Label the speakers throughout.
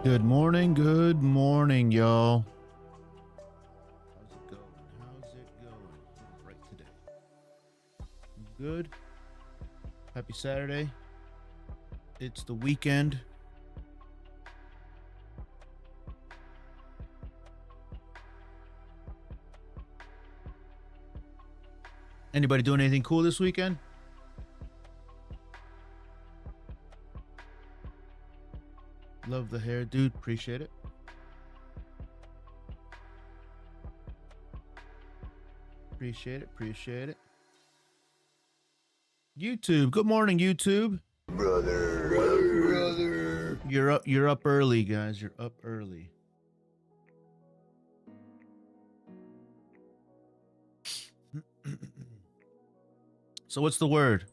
Speaker 1: Good morning, y'all. How's it going? How's it going? Right today. Good. Happy Saturday. It's the weekend. Anybody doing anything cool this weekend? Love the hair, dude. Appreciate it. Appreciate it. YouTube. Good morning, YouTube. Brother. You're up early, guys. You're up early. So what's the word?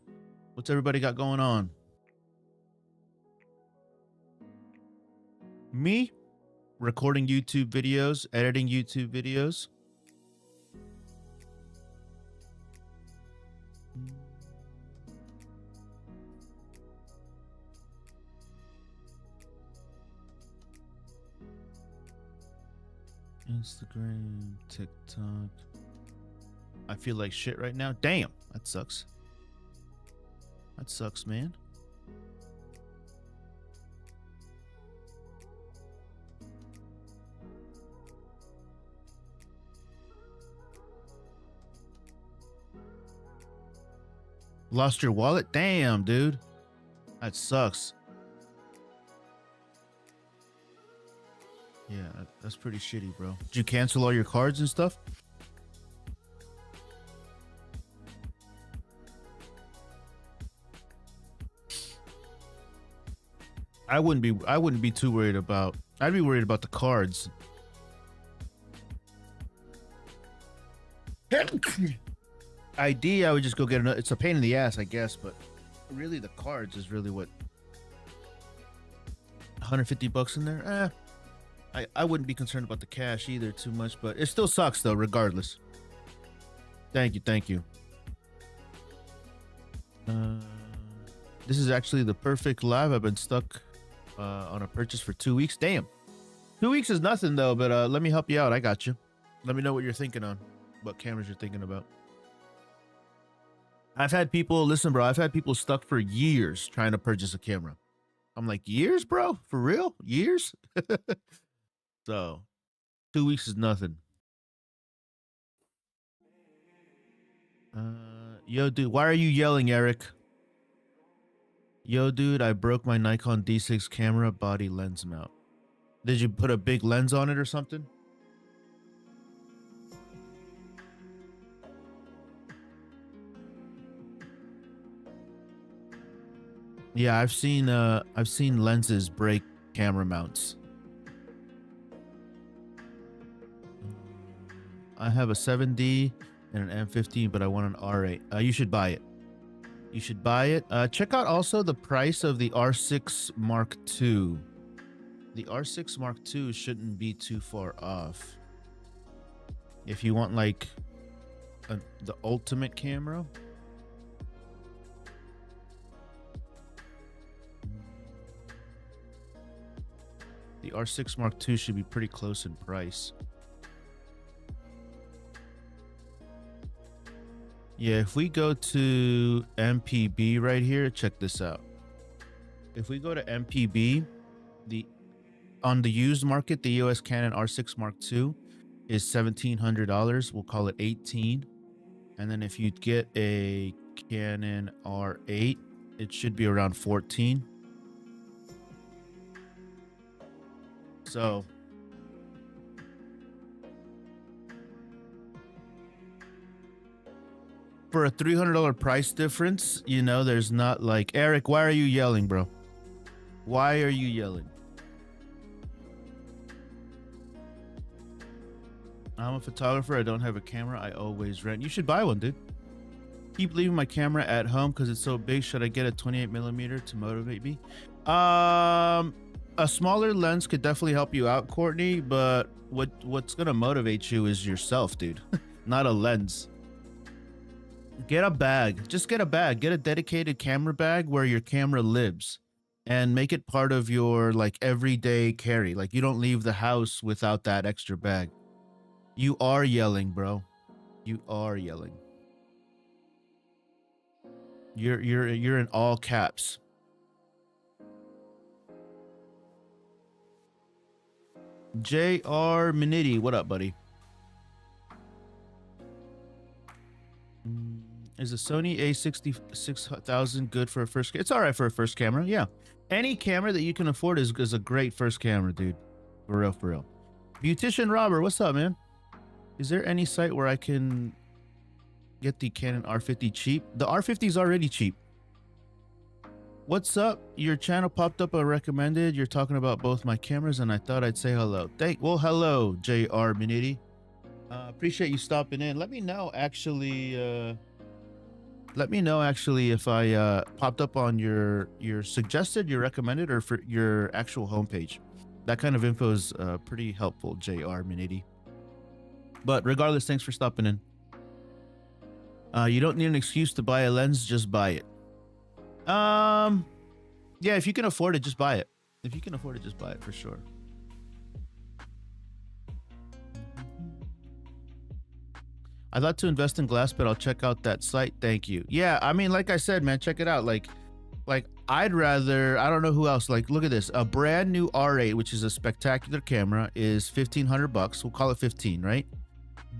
Speaker 1: What's everybody got going on? Me? Recording YouTube videos, editing YouTube videos. Instagram, TikTok. I feel like shit right now. Damn, that sucks. That sucks, man. Lost your wallet? Damn, dude. That sucks. Yeah, that's pretty shitty, bro. Did you cancel all your cards and stuff? I wouldn't be too worried about. I'd be worried about the cards. ID, I would just go get another. It's a pain in the ass, I guess, but really the cards is really what. 150 bucks in there? I wouldn't be concerned about the cash either too much, but it still sucks though, regardless. Thank you. This is actually the perfect live. I've been stuck on a purchase for 2 weeks. Damn. 2 weeks is nothing though, but let me help you out. I got you. Let me know what you're thinking on, what cameras you're thinking about. I've had people, listen, bro, I've had people stuck for years trying to purchase a camera. I'm like, years, bro? For real? Years? So, 2 weeks is nothing. Yo, dude, why are you yelling, Eric? Yo, dude, I broke my Nikon D6 camera body lens mount. Did you put a big lens on it or something? Yeah, I've seen lenses break camera mounts. I have a 7D and an M15, but I want an R8. You should buy it. Check out also the price of the R6 Mark II. The R6 Mark II shouldn't be too far off. If you want like the ultimate camera. The R6 Mark II should be pretty close in price. Yeah, if we go to MPB right here, check this out. If we go to MPB, on the used market, the EOS Canon R6 Mark II is $1,700. We'll call it $18. And then if you get a Canon R8, it should be around $14. So for a $300 price difference, you know, there's not like, Eric, why are you yelling, bro? Why are you yelling? I'm a photographer. I don't have a camera. I always rent. You should buy one, dude. Keep leaving my camera at home because it's so big. Should I get a 28mm to motivate me? A smaller lens could definitely help you out, Courtney, but what's gonna motivate you is yourself, dude. Not a lens. Get a bag. Just get a bag. Get a dedicated camera bag where your camera lives. and make it part of your like everyday carry. Like you don't leave the house without that extra bag. You are yelling, bro. You are yelling. You're in all caps. J.R. Minity, what up, buddy? Is a Sony A6000 good for a first? It's all right for a first camera. Yeah, any camera that you can afford is a great first camera, dude. For real, for real. Beautician Robert, what's up, man? Is there any site where I can get the Canon R50 cheap? The R50 is already cheap. What's up? Your channel popped up a recommended. You're talking about both my cameras, and I thought I'd say hello. Well, hello, J.R. Minity. Appreciate you stopping in. Let me know actually if I popped up on your suggested, your recommended, or for your actual homepage. That kind of info is pretty helpful, J.R. Minity. But regardless, thanks for stopping in. You don't need an excuse to buy a lens, just buy it. Yeah, if you can afford it, just buy it. If you can afford it, just buy it for sure. I'd like to invest in glass, but I'll check out that site. Thank you. Yeah, I mean, like I said, man, check it out. Like I'd rather, I don't know who else. Like, look at this. A brand new R8, which is a spectacular camera, is $1,500. We'll call it 15, right?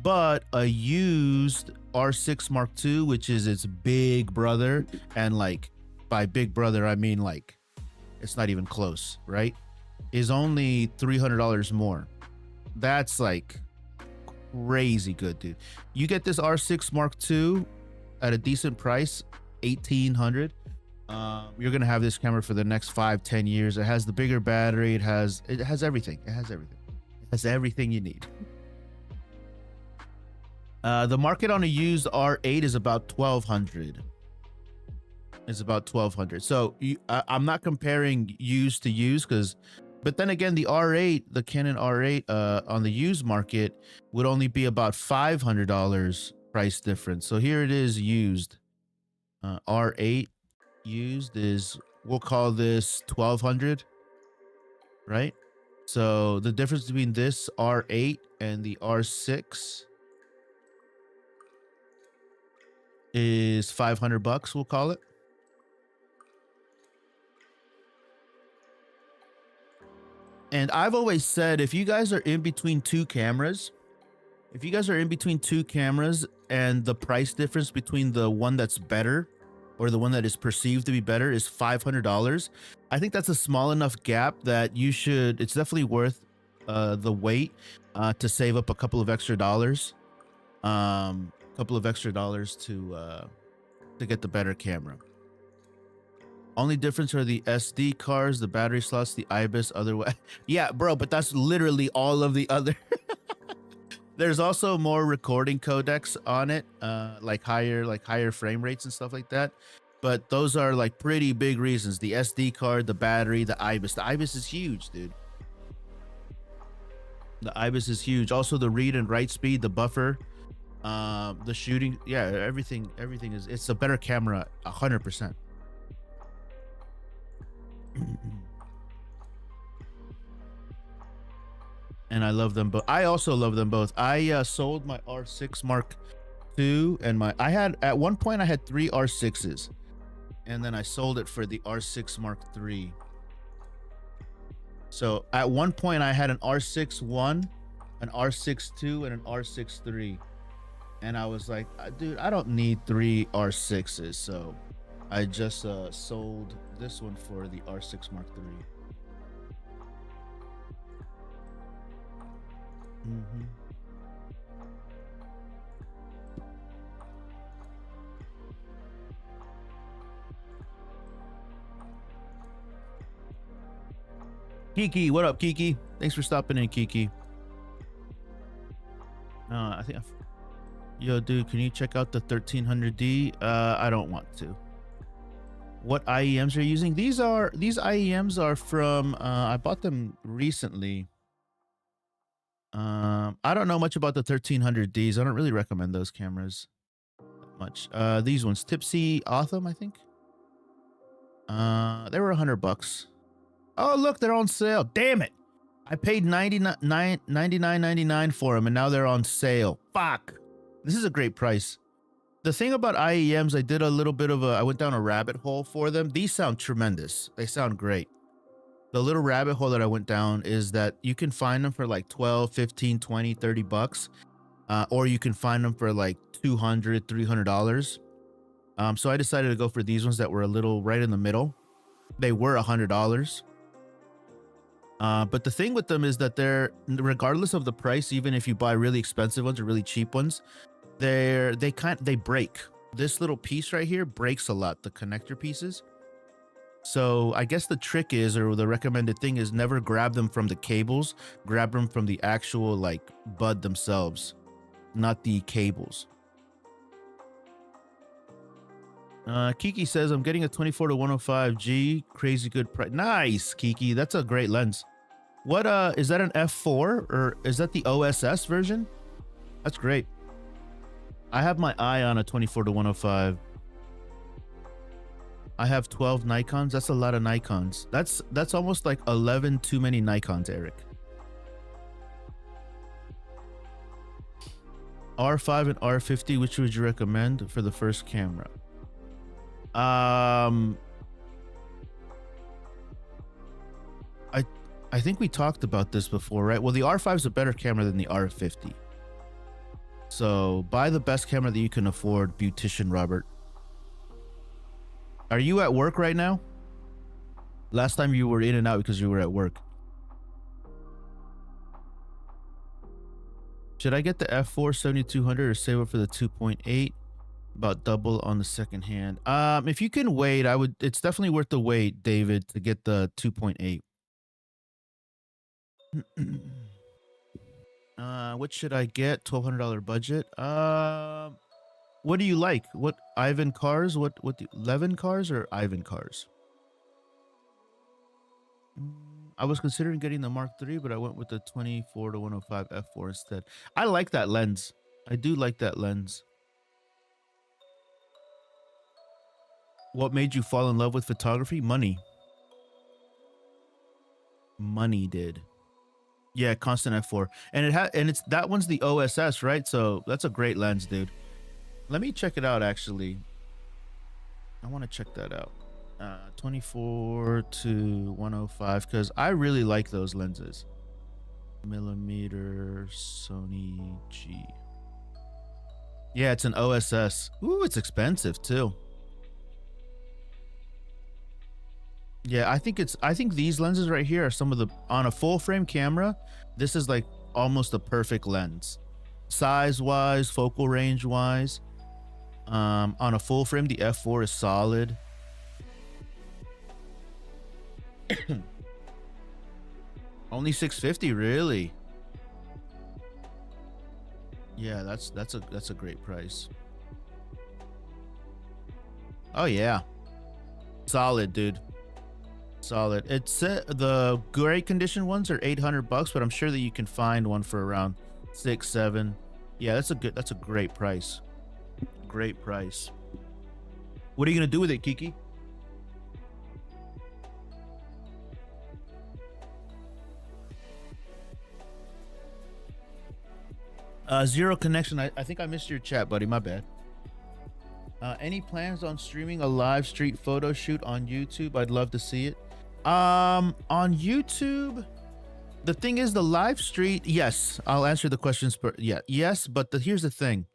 Speaker 1: But a used R6 Mark II, which is its big brother, and like by big brother, I mean like it's not even close, right? Is only $300 more. That's like crazy good, dude. You get this R6 Mark II at a decent price, $1,800. You're gonna have this camera for the next 5-10 years. It has the bigger battery. It has everything. It has everything. It has everything you need. The market on a used R8 is about $1,200. It's about $1,200. So I'm not comparing used to used, but then again, the R8, the Canon R8 on the used market would only be about $500 price difference. So here it is used. R8 used is, we'll call this $1,200, right? So the difference between this R8 and the R6 is $500, we'll call it. And I've always said, if you guys are in between two cameras, and the price difference between the one that's better or the one that is perceived to be better is $500, I think that's a small enough gap that you should, it's definitely worth the wait to save up a couple of extra dollars. To get the better camera. Only difference are the SD cards, the battery slots, the IBIS, otherwise. Yeah, bro, but that's literally all of the other. There's also more recording codecs on it, like higher frame rates and stuff like that. But those are like pretty big reasons. The SD card, the battery, the IBIS. The IBIS is huge, dude. The IBIS is huge. Also the read and write speed, the buffer, the shooting. Yeah, everything is, it's a better camera, 100%. And I love them both. I also love them both. I sold my R6 Mark II, and I had, at one point I had 3 R6s, and then I sold it for the R6 Mark III. So at one point I had an R6-1, an R6-2, and an R6-3, and I was like, dude, I don't need 3 R6s, so I just sold this one for the R6 Mark III. Kiki, what up, Kiki? Thanks for stopping in, Kiki. I think yo, dude, can you check out the 1300D? I don't want to. What IEMs are you using? These IEMs are from I bought them recently. I don't know much about the 1300Ds. I don't really recommend those cameras that much. These ones, Tipsy Autumn, I think. They were $100. Oh, look, they're on sale. Damn it. I paid $99.99 for them, and now they're on sale. Fuck. This is a great price. The thing about IEMs, I did a little bit of I went down a rabbit hole for them. These sound tremendous. They sound great. The little rabbit hole that I went down is that you can find them for like 12, 15, 20, 30 bucks. Or you can find them for like $200, $300. So I decided to go for these ones that were a little right in the middle. They were $100. But the thing with them is that they're, regardless of the price, even if you buy really expensive ones or really cheap ones, they break. This little piece right here breaks a lot, the connector pieces. So I guess the trick is, or the recommended thing is, never grab them from the cables, grab them from the actual like bud themselves, not the cables. Kiki says, I'm getting a 24-105G, crazy good price. Nice, Kiki. That's a great lens. What, is that an F4 or is that the OSS version? That's great. I have my eye on a 24-105. I have 12 Nikons. That's a lot of Nikons. That's almost like 11 too many Nikons, Eric. R5 and R50, which would you recommend for the first camera? I think we talked about this before, right? Well, the R5 is a better camera than the R50. So buy the best camera that you can afford, Beautician Robert. Are you at work right now? Last time you were in and out because you were at work. Should I get the F4 7200 or save it for the 2.8? About double on the second hand. If you can wait, I would. It's definitely worth the wait, David, to get the 2.8. What should I get? $1,200 budget. What do you like? What Ivan cars? What Levin cars or Ivan cars? I was considering getting the Mark III, but I went with the 24-105 f4 instead. I like that lens. I do like that lens. What made you fall in love with photography? Money. Money did. Yeah, constant f4. And it's that one's the OSS, right? So that's a great lens, dude. Let me check it out actually. I want to check that out. 24-105 because I really like those lenses. Millimeter Sony G. Yeah, it's an OSS. Ooh, it's expensive too. Yeah, I think these lenses right here are some of the, on a full frame camera, this is like almost a perfect lens. Size wise, focal range wise. On a full frame, the f4 is solid. Only $650, really? Yeah, that's a great price. Oh yeah, solid, dude. Solid. It's the great condition ones are $800, but I'm sure that you can find one for around 6, 7. Yeah, that's a great price. Great price. What are you gonna do with it, Kiki? Zero connection. I think I missed your chat, buddy. My bad. Any plans on streaming a live street photo shoot on YouTube? I'd love to see it. On YouTube, the thing is, the live street, yes, I'll answer the questions, but yeah, yes, but here's the thing.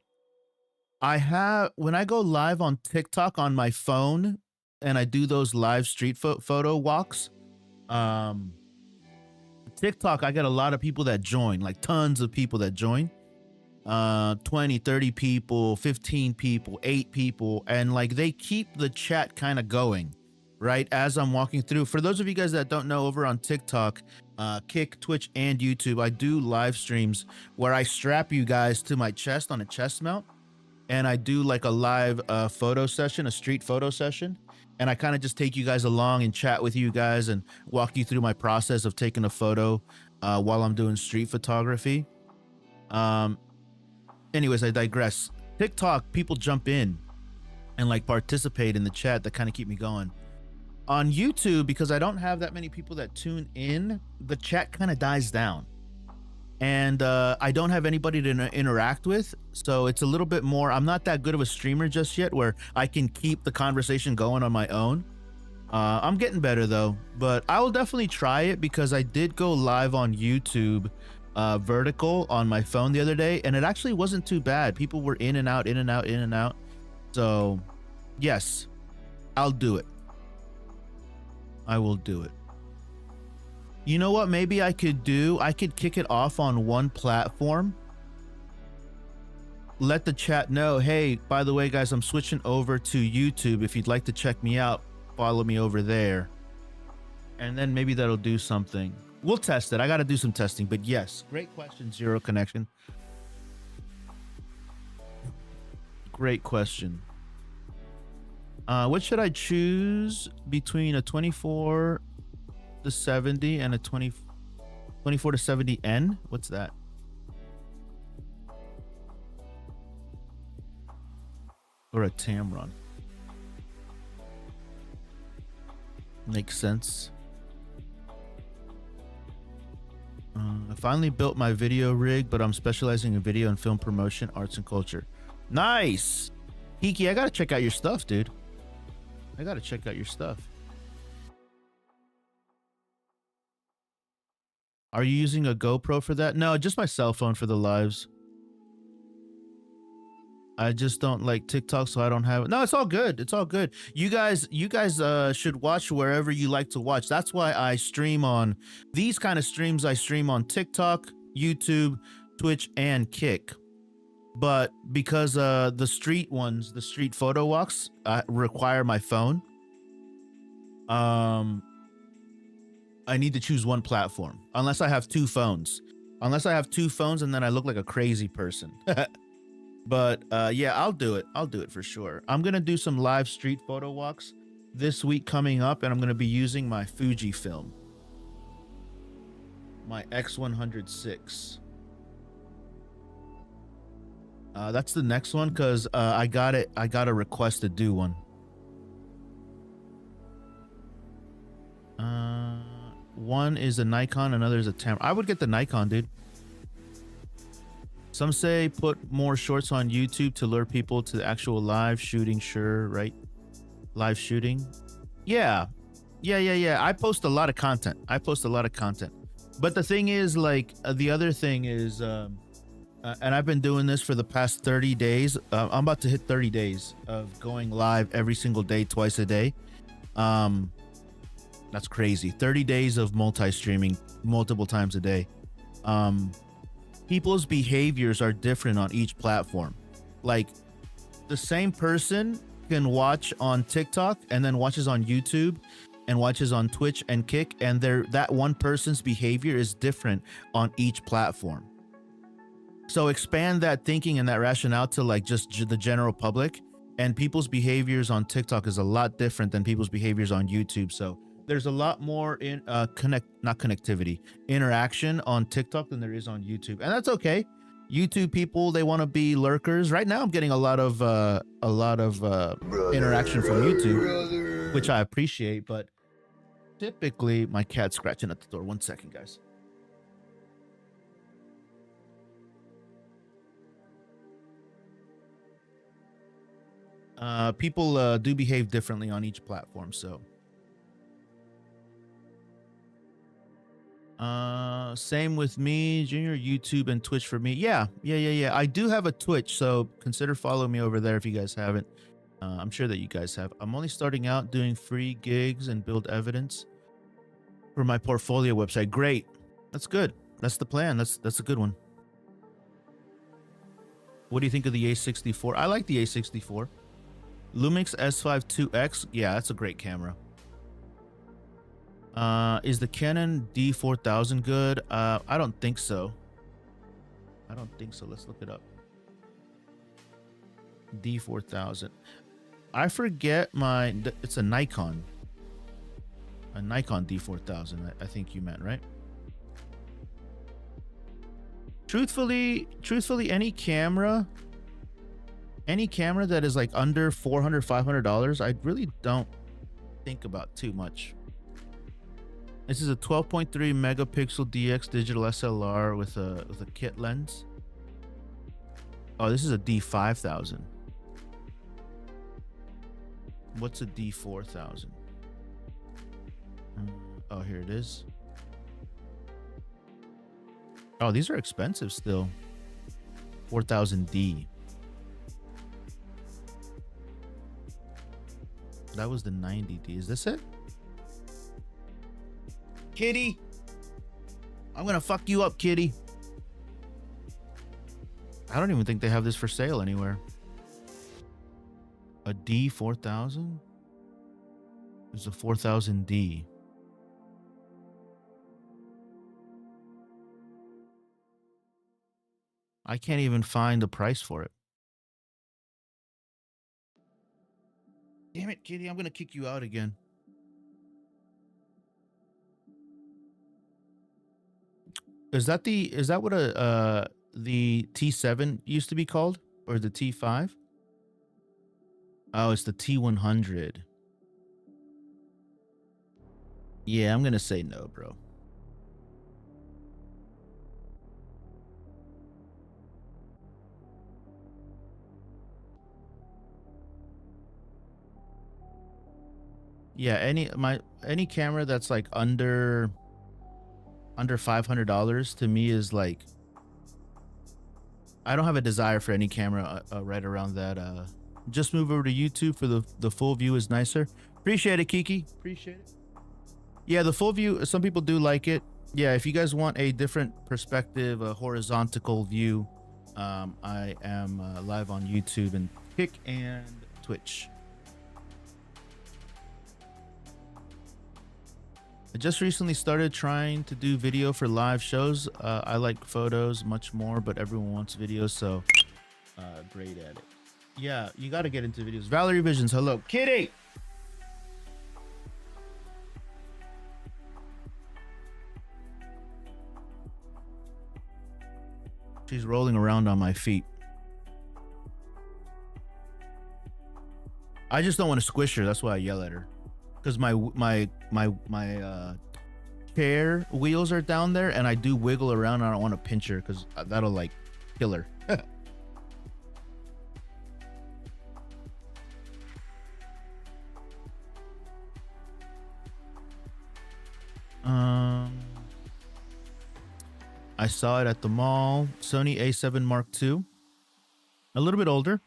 Speaker 1: When I go live on TikTok on my phone and I do those live street photo walks, TikTok, I get a lot of people that join, like tons of people that join. 20, 30 people, 15 people, 8 people, and like they keep the chat kind of going, right, as I'm walking through. For those of you guys that don't know, over on TikTok, Kick, Twitch, and YouTube, I do live streams where I strap you guys to my chest on a chest mount, and I do like a live photo session, a street photo session, and I kind of just take you guys along and chat with you guys and walk you through my process of taking a photo while I'm doing street photography. Anyways, I digress. TikTok, people jump in and like participate in the chat that kind of keep me going. On YouTube, because I don't have that many people that tune in, the chat kind of dies down. And I don't have anybody to interact with. So it's a little bit more, I'm not that good of a streamer just yet where I can keep the conversation going on my own. I'm getting better though, but I will definitely try it because I did go live on YouTube vertical on my phone the other day, and it actually wasn't too bad. People were in and out, in and out, in and out. So yes, I'll do it. I will do it. You know what? Maybe I could kick it off on one platform. Let the chat know, hey, by the way, guys, I'm switching over to YouTube. If you'd like to check me out, follow me over there. And then maybe that'll do something. We'll test it. I got to do some testing, but yes, great question, Zero Connection. Great question. What should I choose between a 24 to 70 and a 24 to 70N? What's that? Or a Tamron? Makes sense. I finally built my video rig, but I'm specializing in video and film promotion, arts and culture. Nice! Hiki, I gotta check out your stuff, dude. I gotta check out your stuff. Are you using a GoPro for that? No, just my cell phone for the lives. I just don't like TikTok, so I don't have it. No, it's all good. It's all good. You guys should watch wherever you like to watch. That's why I stream on these kind of streams. I stream on TikTok, YouTube, Twitch, and Kick. But because the street ones, the street photo walks, require my phone. I need to choose one platform unless I have two phones. Unless I have two phones, and then I look like a crazy person. But yeah, I'll do it. I'll do it for sure. I'm gonna do some live street photo walks this week coming up, and I'm gonna be using my Fujifilm, my X106. That's the next one because I got a request to do one. One is a Nikon, another is a Tamron. I would get the Nikon, dude. Some say put more shorts on YouTube to lure people to the actual live shooting. Sure, right? Live shooting. Yeah. I post a lot of content. But the thing is, like, the other thing is, and I've been doing this for the past 30 days. I'm about to hit 30 days of going live every single day, twice a day. That's crazy. 30 days of multi-streaming multiple times a day. People's behaviors are different on each platform. Like, the same person can watch on TikTok and then watches on YouTube and watches on Twitch and Kick, and that one person's behavior is different on each platform. So expand that thinking and that rationale to like just the general public, and people's behaviors on TikTok is a lot different than people's behaviors on YouTube. So there's a lot more in interaction on TikTok than there is on YouTube, and that's okay. YouTube people, they want to be lurkers. Right now I'm getting a lot of interaction from YouTube, which I appreciate, but typically my cat's scratching at the door. 1 second, guys. People do behave differently on each platform. So same with me, Junior. YouTube and Twitch for me. Yeah. I do have a Twitch, so consider following me over there if you guys haven't. I'm sure that you guys have. I'm only starting out doing free gigs and build evidence for my portfolio website. Great. That's good. That's the plan. That's a good one. What do you think of the A64? I like the A64. Lumix S5 2X. Yeah, that's a great camera. Is the Canon D4000 good? I don't think so. Let's look it up. D4000. I forget it's a Nikon. A Nikon D4000, I think you meant, right? Truthfully, any camera that is like under $400, $500, I really don't think about too much. This is a 12.3 megapixel DX digital SLR with a kit lens. Oh, this is a D5000. What's a D4000? Oh, here it is. Oh, these are expensive still. 4000D. That was the 90D. Is this it? Kitty, I'm gonna fuck you up, kitty. I don't even think they have this for sale anywhere. A D4000? There's a 4000D. I can't even find the price for it. Damn it, kitty, I'm gonna kick you out again. Is that what the T7 used to be called? Or the T5? Oh, it's the T100. Yeah, I'm gonna say no, bro. Yeah, any camera that's like under $500 to me is like, I don't have a desire for any camera right around that. Just move over to YouTube for the full view is nicer. Appreciate it, Kiki. Appreciate it. Yeah, the full view, some people do like it. Yeah, if you guys want a different perspective, a horizontal view, I am live on YouTube and Kick and Twitch. I just recently started trying to do video for live shows. I like photos much more, but everyone wants videos, so great at it. Yeah, you got to get into videos. Valerie Visions, hello. Kitty! She's rolling around on my feet. I just don't want to squish her. That's why I yell at her. Because my chair wheels are down there, and I do wiggle around. And I don't want to pinch her because that'll like kill her. I saw it at the mall. Sony A7 Mark II. A little bit older.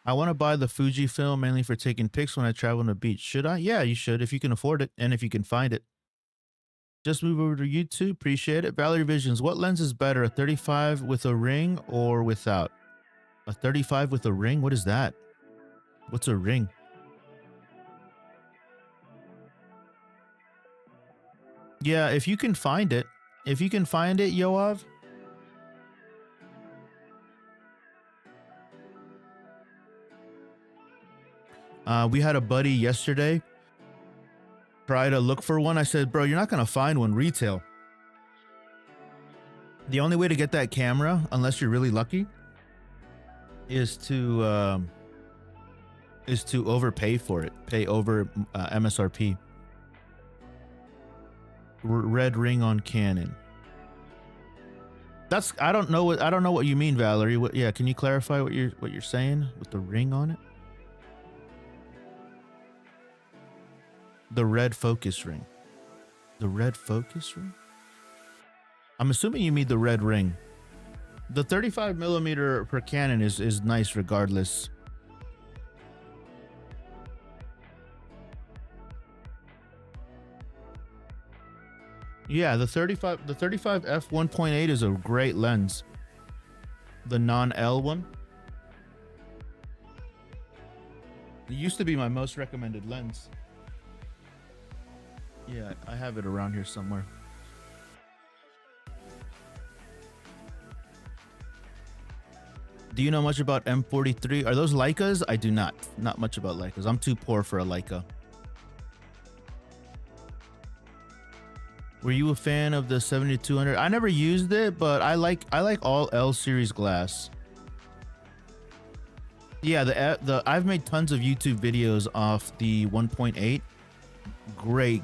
Speaker 1: I want to buy the Fujifilm mainly for taking pics when I travel on the beach. Should I? Yeah, you should if you can afford it and if you can find it. Just move over to YouTube. Appreciate it. Valerie Visions. What lens is better, a 35 with a ring or without? A 35 with a ring? What is that? What's a ring? Yeah, if you can find it. If you can find it, Yoav. We had a buddy yesterday try to look for one. I said, bro, you're not going to find one retail. The only way to get that camera, unless you're really lucky, is to overpay for it. Pay over MSRP. Red ring on Canon. That's I don't know what you mean, Valerie. Yeah, can you clarify what you're saying with the ring on it? The red focus ring. The red focus ring? I'm assuming you mean the red ring. The 35mm per Canon is nice regardless. Yeah, the 35 f1.8 is a great lens. The non-L one. It used to be my most recommended lens. Yeah, I have it around here somewhere. Do you know much about M43? Are those Leicas? I do not. Not much about Leicas. I'm too poor for a Leica. Were you a fan of the 7200? I never used it, but I like all L series glass. Yeah, the I've made tons of YouTube videos off the 1.8. Great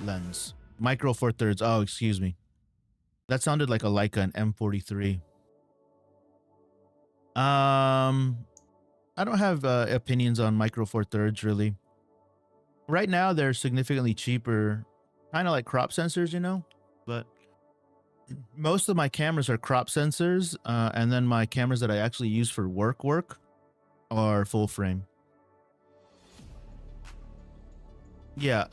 Speaker 1: lens. Micro Four Thirds. Oh, excuse me. That sounded like a Leica an M43. I don't have opinions on Micro Four Thirds really. Right now they're significantly cheaper, kind of like crop sensors, you know. But most of my cameras are crop sensors, and then my cameras that I actually use for work are full frame. Yeah,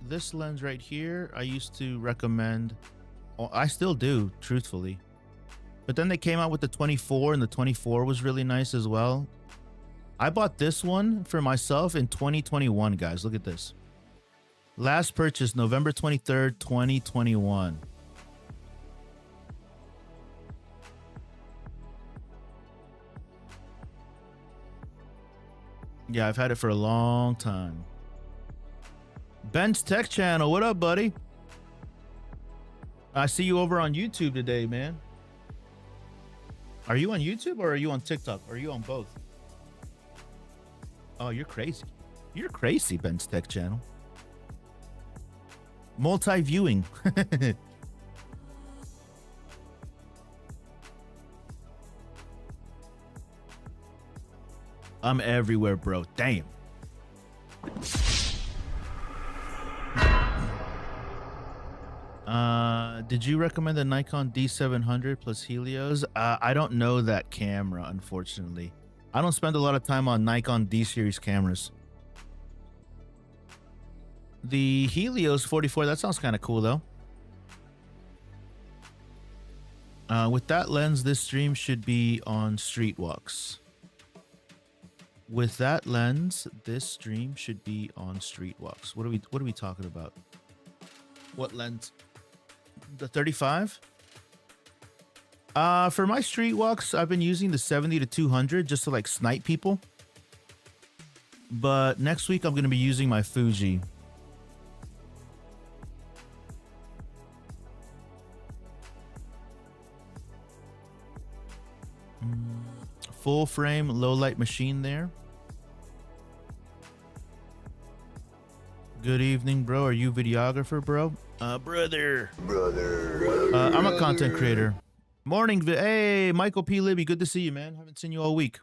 Speaker 1: this lens right here, I used to recommend. Well, I still do, truthfully. But then they came out with the 24, and the 24 was really nice as well. I bought this one for myself in 2021, guys. Look at this. Last purchase, November 23rd, 2021. Yeah, I've had it for a long time. Ben's Tech Channel, what up, buddy? I see you over on YouTube today, man. Are you on YouTube or are you on TikTok? Or are you on both? Oh, you're crazy. You're crazy, Ben's Tech Channel. Multi-viewing. I'm everywhere, bro. Damn. Did you recommend the Nikon D700 plus Helios? I don't know that camera, unfortunately. I don't spend a lot of time on Nikon D series cameras. The Helios 44, that sounds kind of cool though. With that lens, this stream should be on street walks. With that lens, this stream should be on street walks. What are we talking about? What lens? The 35? For my street walks, I've been using the 70 to 200 just to like snipe people. But next week I'm going to be using my Fuji. Full frame, low light machine there. Good evening, bro. Are you a videographer, bro? Brother. I'm a content creator. Morning. Hey, Michael P. Libby. Good to see you, man. Haven't seen you all week.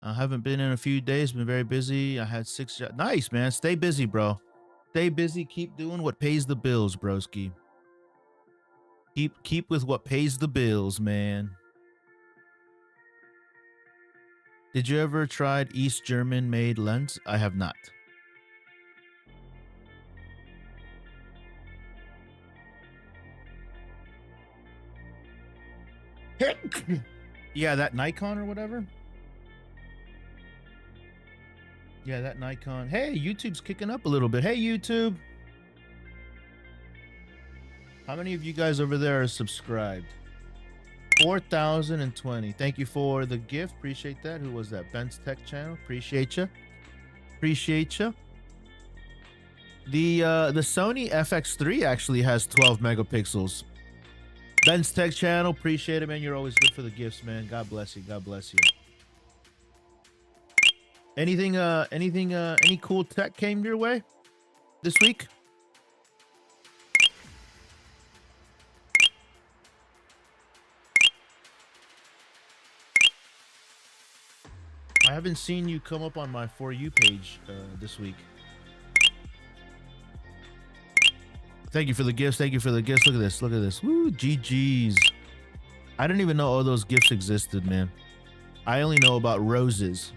Speaker 1: I haven't been in a few days. Been very busy. I had 6 jobs. Nice, man. Stay busy, bro. Stay busy. Keep doing what pays the bills, broski. Keep with what pays the bills, man. Did you ever try East German made lens? I have not. Yeah, that Nikon or whatever. Yeah, that Nikon. Hey, YouTube's kicking up a little bit. Hey, YouTube. How many of you guys over there are subscribed? 4,020. Thank you for the gift. Appreciate that. Who was that? Ben's Tech Channel. Appreciate you. Appreciate you. The Sony FX3 actually has 12 megapixels. Ben's Tech Channel. Appreciate it, man. You're always good for the gifts, man. God bless you. God bless you. Any cool tech came your way this week? I haven't seen you come up on my For You page this week. Thank you for the gifts. Thank you for the gifts. Look at this. Look at this. Woo, GG's. I didn't even know all those gifts existed, man. I only know about roses.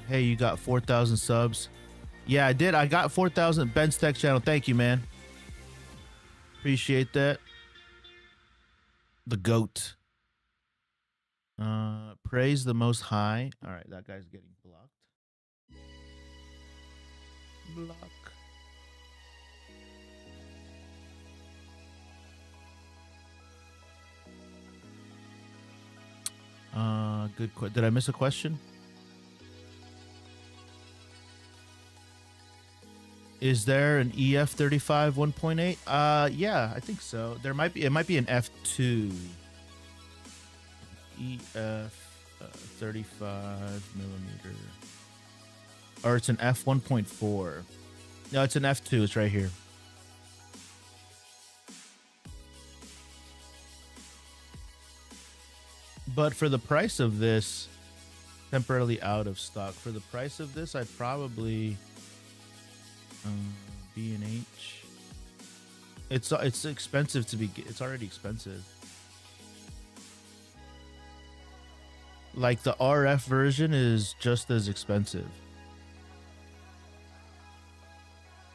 Speaker 1: Hey, you got 4,000 subs. Yeah, I did. I got 4,000. Ben's Tech Channel. Thank you, man. Appreciate that. The GOAT. Praise the Most High. All right, that guy's getting blocked. Block. Did I miss a question? Is there an EF35 1.8? Yeah, I think so. There might be. It might be an F2. EF 35 millimeter. Or it's an F 1.4. No, it's an F2. It's right here. But for the price of this, temporarily out of stock. For the price of this, I'd probably B&H. It's expensive to be. It's already expensive. Like the RF version is just as expensive.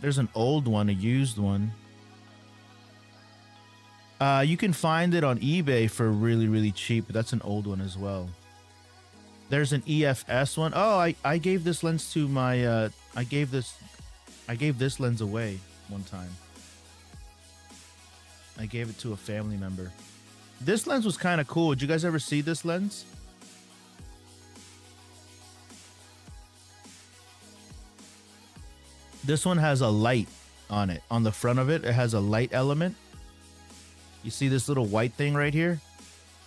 Speaker 1: There's an old one, a used one. You can find it on eBay for really, really cheap, but that's an old one as well. There's an EFS one. Oh, I gave this lens to my I gave this lens away one time. I gave it to a family member. This lens was kind of cool. Did you guys ever see this lens? This one has a light on it. On the front of it, it has a light element. You see this little white thing right here?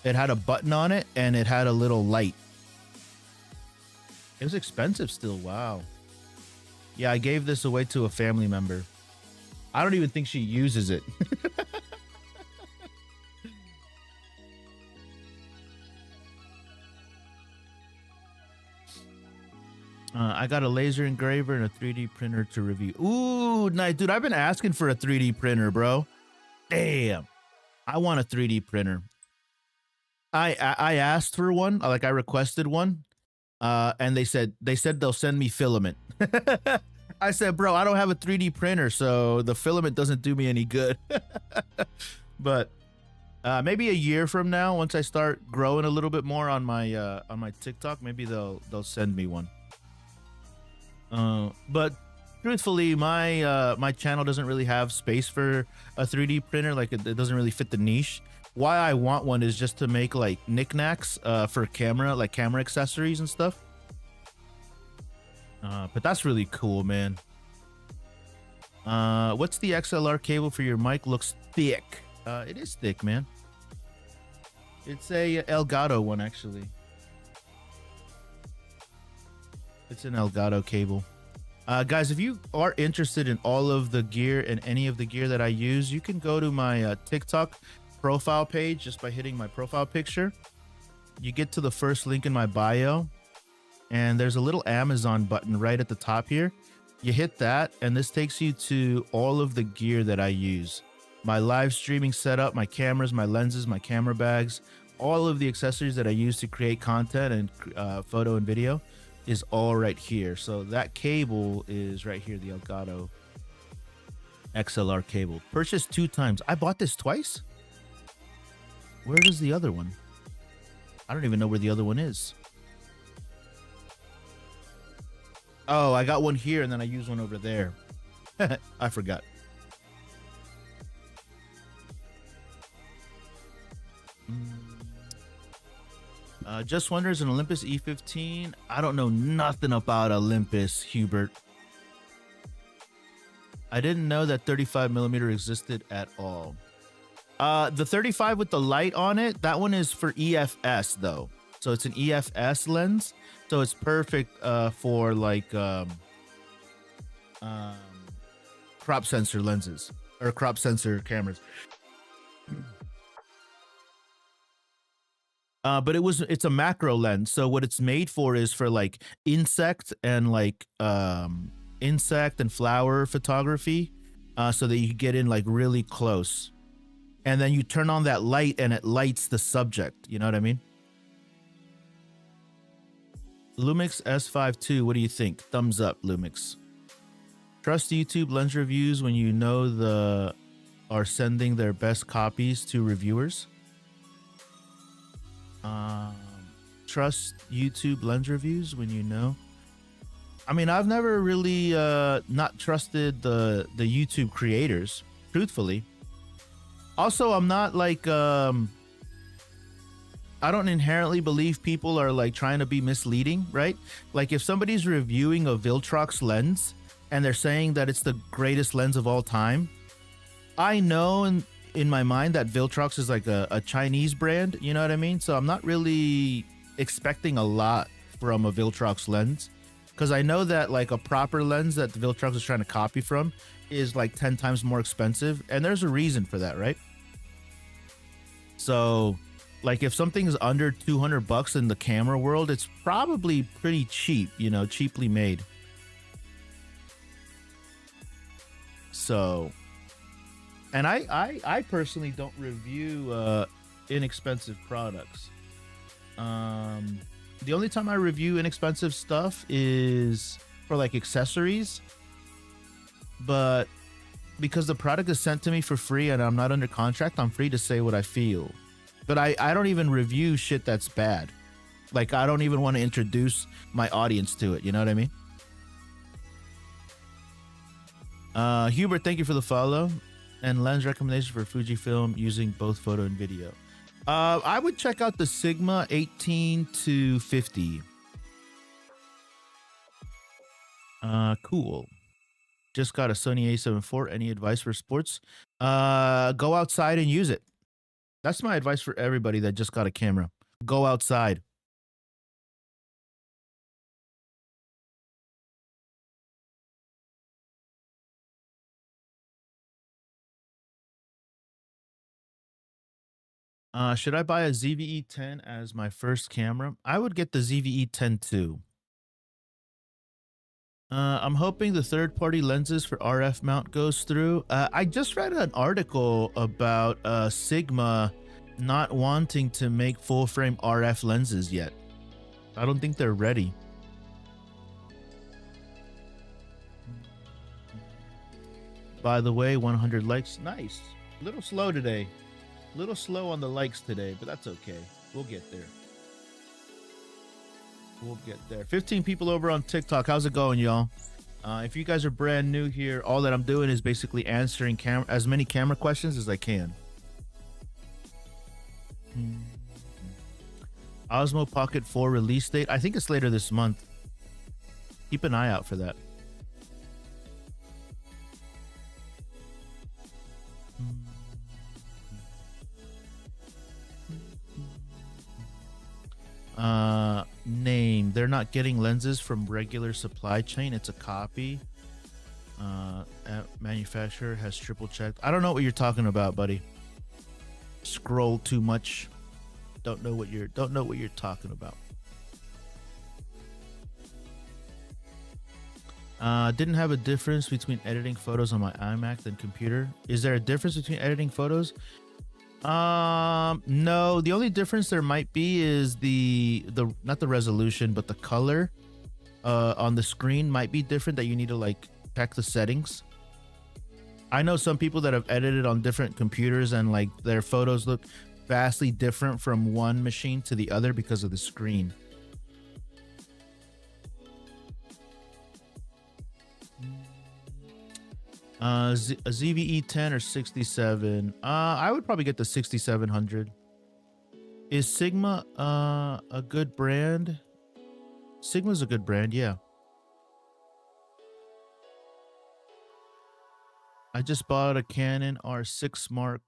Speaker 1: It had a button on it and it had a little light. It was expensive still. Wow. Yeah, I gave this away to a family member. I don't even think she uses it. I got a laser engraver and a 3D printer to review. Ooh, nice. Dude, I've been asking for a 3D printer, bro. Damn. I want a 3D printer. I asked for one, like I requested one. And they said they'll send me filament. I said, bro, I don't have a 3D printer, so the filament doesn't do me any good. But maybe a year from now, once I start growing a little bit more on my TikTok, maybe they'll send me one. But truthfully, my channel doesn't really have space for a 3D printer. Like it doesn't really fit the niche. Why I want one is just to make like knickknacks for camera, like camera accessories and stuff. But that's really cool, man. What's the XLR cable for your mic? Looks thick. It is thick, man. It's a Elgato one, actually. It's an Elgato cable. Guys, if you are interested in all of the gear and any of the gear that I use, you can go to my TikTok profile page just by hitting my profile picture. You get to the first link in my bio, and there's a little Amazon button right at the top here. You hit that, and this takes you to all of the gear that I use. My live streaming setup, my cameras, my lenses, my camera bags, all of the accessories that I use to create content and photo and video is all right here. So that cable is right here, the Elgato XLR cable. Purchased 2 times. I bought this twice? Where is the other one? I don't even know where the other one is. Oh, I got one here and then I used one over there. I forgot. Just wonders an Olympus E15. I don't know nothing about Olympus, Hubert. I didn't know that 35mm existed at all. The 35 with the light on it, that one is for EFS though. So it's an EFS lens. So it's perfect for like crop sensor lenses or crop sensor cameras. But it's a macro lens. So what it's made for is for like insect and flower photography. So that you can get in like really close. And then you turn on that light and it lights the subject. You know what I mean? Lumix S5 II, what do you think? Thumbs up, Lumix. Trust YouTube lens reviews when you know are sending their best copies to reviewers. Trust YouTube lens reviews when you know. I mean, I've never really not trusted the YouTube creators, truthfully. Also, I'm not like I'm I don't inherently believe people are like trying to be misleading, right? Like if somebody's reviewing a Viltrox lens and they're saying that it's the greatest lens of all time, I know in my mind that Viltrox is like a Chinese brand, you know what I mean? So I'm not really expecting a lot from a Viltrox lens, because I know that like a proper lens that the Viltrox is trying to copy from is like 10 times more expensive, and there's a reason for that, right? So like if something is under 200 bucks in the camera world, it's probably pretty cheap, you know, cheaply made. So, and I personally don't review inexpensive products. The only time I review inexpensive stuff is for like accessories, but because the product is sent to me for free and I'm not under contract, I'm free to say what I feel. But I don't even review shit that's bad. Like I don't even want to introduce my audience to it, you know what I mean? Hubert, thank you for the follow. And lens recommendation for Fujifilm using both photo and video. I would check out the Sigma 18 to 50. Cool. Just got a Sony A7 IV. Any advice for sports? Go outside and use it. That's my advice for everybody that just got a camera. Go outside. Should I buy a ZVE 10 as my first camera? I would get the ZVE 10 too. I'm hoping the third-party lenses for RF mount goes through. I just read an article about Sigma not wanting to make full-frame RF lenses yet. I don't think they're ready. By the way, 100 likes. Nice. A little slow today. A little slow on the likes today, but that's okay. We'll get there. We'll get there. 15 people over on TikTok. How's it going, y'all? If you guys are brand new here, all that I'm doing is basically answering as many camera questions as I can. Osmo Pocket 4 release date. I think it's later this month. Keep an eye out for that. Name. They're not getting lenses from regular supply chain. It's a copy. Manufacturer has triple checked. I don't know what you're talking about, buddy. Scroll too much. Don't know what you're talking about. Didn't have a difference between editing photos on my iMac than computer. Is there a difference between editing photos? No, the only difference there might be is the not the resolution, but the color on the screen might be different, that you need to like check the settings. I know some people that have edited on different computers and like their photos look vastly different from one machine to the other because of the screen. A ZVE 10 or 67. I would probably get the 6700. Is Sigma a good brand? Sigma's a good brand, yeah. I just bought a Canon R6 Mark.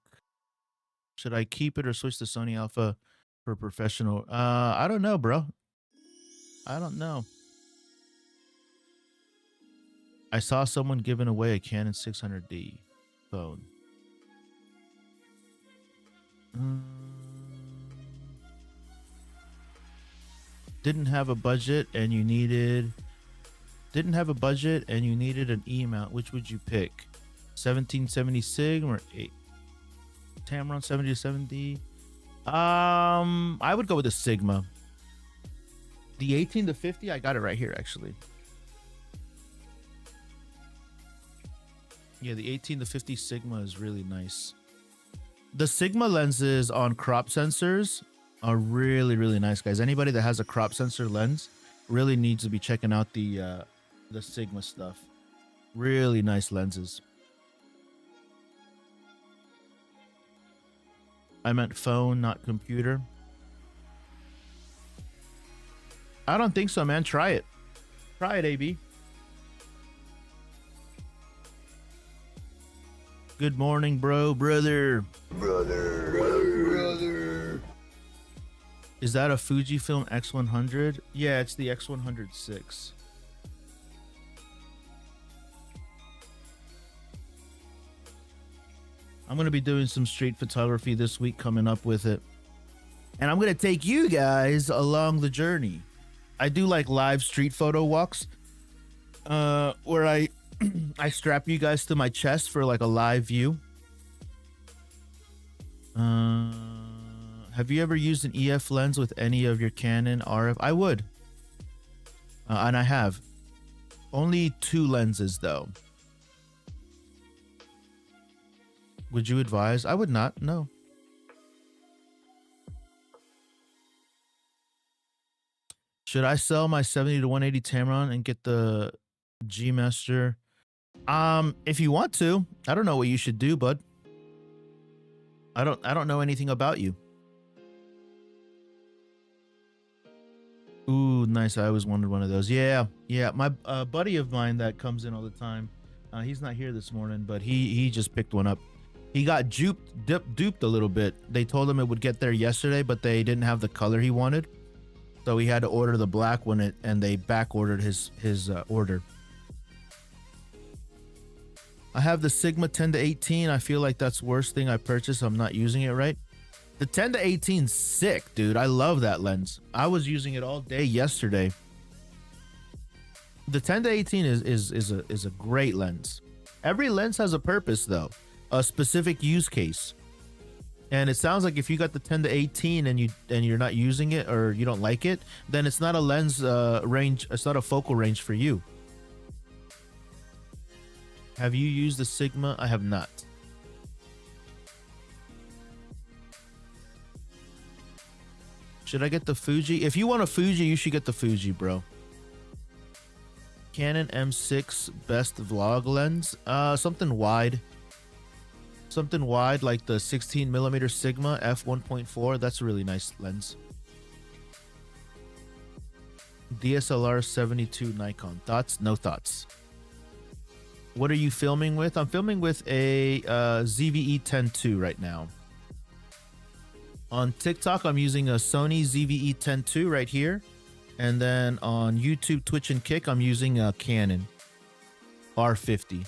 Speaker 1: Should I keep it or switch to Sony Alpha for professional? I don't know, bro. I don't know. I saw someone giving away a Canon 600D phone. Didn't have a budget and you needed an E mount. Which would you pick? 1770 Sigma or 8 Tamron 70 to 70? I would go with the Sigma. The 18 to 50, I got it right here actually. Yeah, the 18 to 50 Sigma is really nice. The Sigma lenses on crop sensors are really, really nice, guys. Anybody that has a crop sensor lens really needs to be checking out the Sigma stuff. Really nice lenses. I meant phone, not computer. I don't think so, man. Try it. Try it, AB. Good morning, brother. Brother. Is that a Fujifilm X100? Yeah, it's the X100 VI. I'm going to be doing some street photography this week coming up with it. And I'm going to take you guys along the journey. I do like live street photo walks where I I strap you guys to my chest for like a live view. Have you ever used an EF lens with any of your Canon RF? I would. And I have. Only 2 lenses though. Would you advise? I would not, no. Should I sell my 70 to 180 Tamron and get the G Master? If you want to. I don't know what you should do, bud. I don't know anything about you. Ooh, nice. I always wanted one of those. Yeah. My buddy of mine that comes in all the time. He's not here this morning, but he just picked one up. He got duped a little bit. They told him it would get there yesterday, but they didn't have the color he wanted. So he had to order the black one, and they back ordered his order. I have the Sigma 10 to 18. I feel like that's the worst thing I purchased. I'm not using it right. The 10 to 18's sick, dude. I love that lens. I was using it all day yesterday. The 10 to 18 is a great lens. Every lens has a purpose though, a specific use case. And it sounds like if you got the 10 to 18 and you're not using it or you don't like it, then it's not a lens range. It's not a focal range for you. Have you used the Sigma? I have not. Should I get the Fuji? If you want a Fuji, you should get the Fuji, bro. Canon M6 best vlog lens. Something wide. Something wide like the 16mm Sigma f1.4. That's a really nice lens. DSLR 72 Nikon. Thoughts? No thoughts. What are you filming with? I'm filming with a ZVE 10-2 right now. On TikTok, I'm using a Sony ZVE 10-2 right here. And then on YouTube, Twitch, and Kick, I'm using a Canon R50.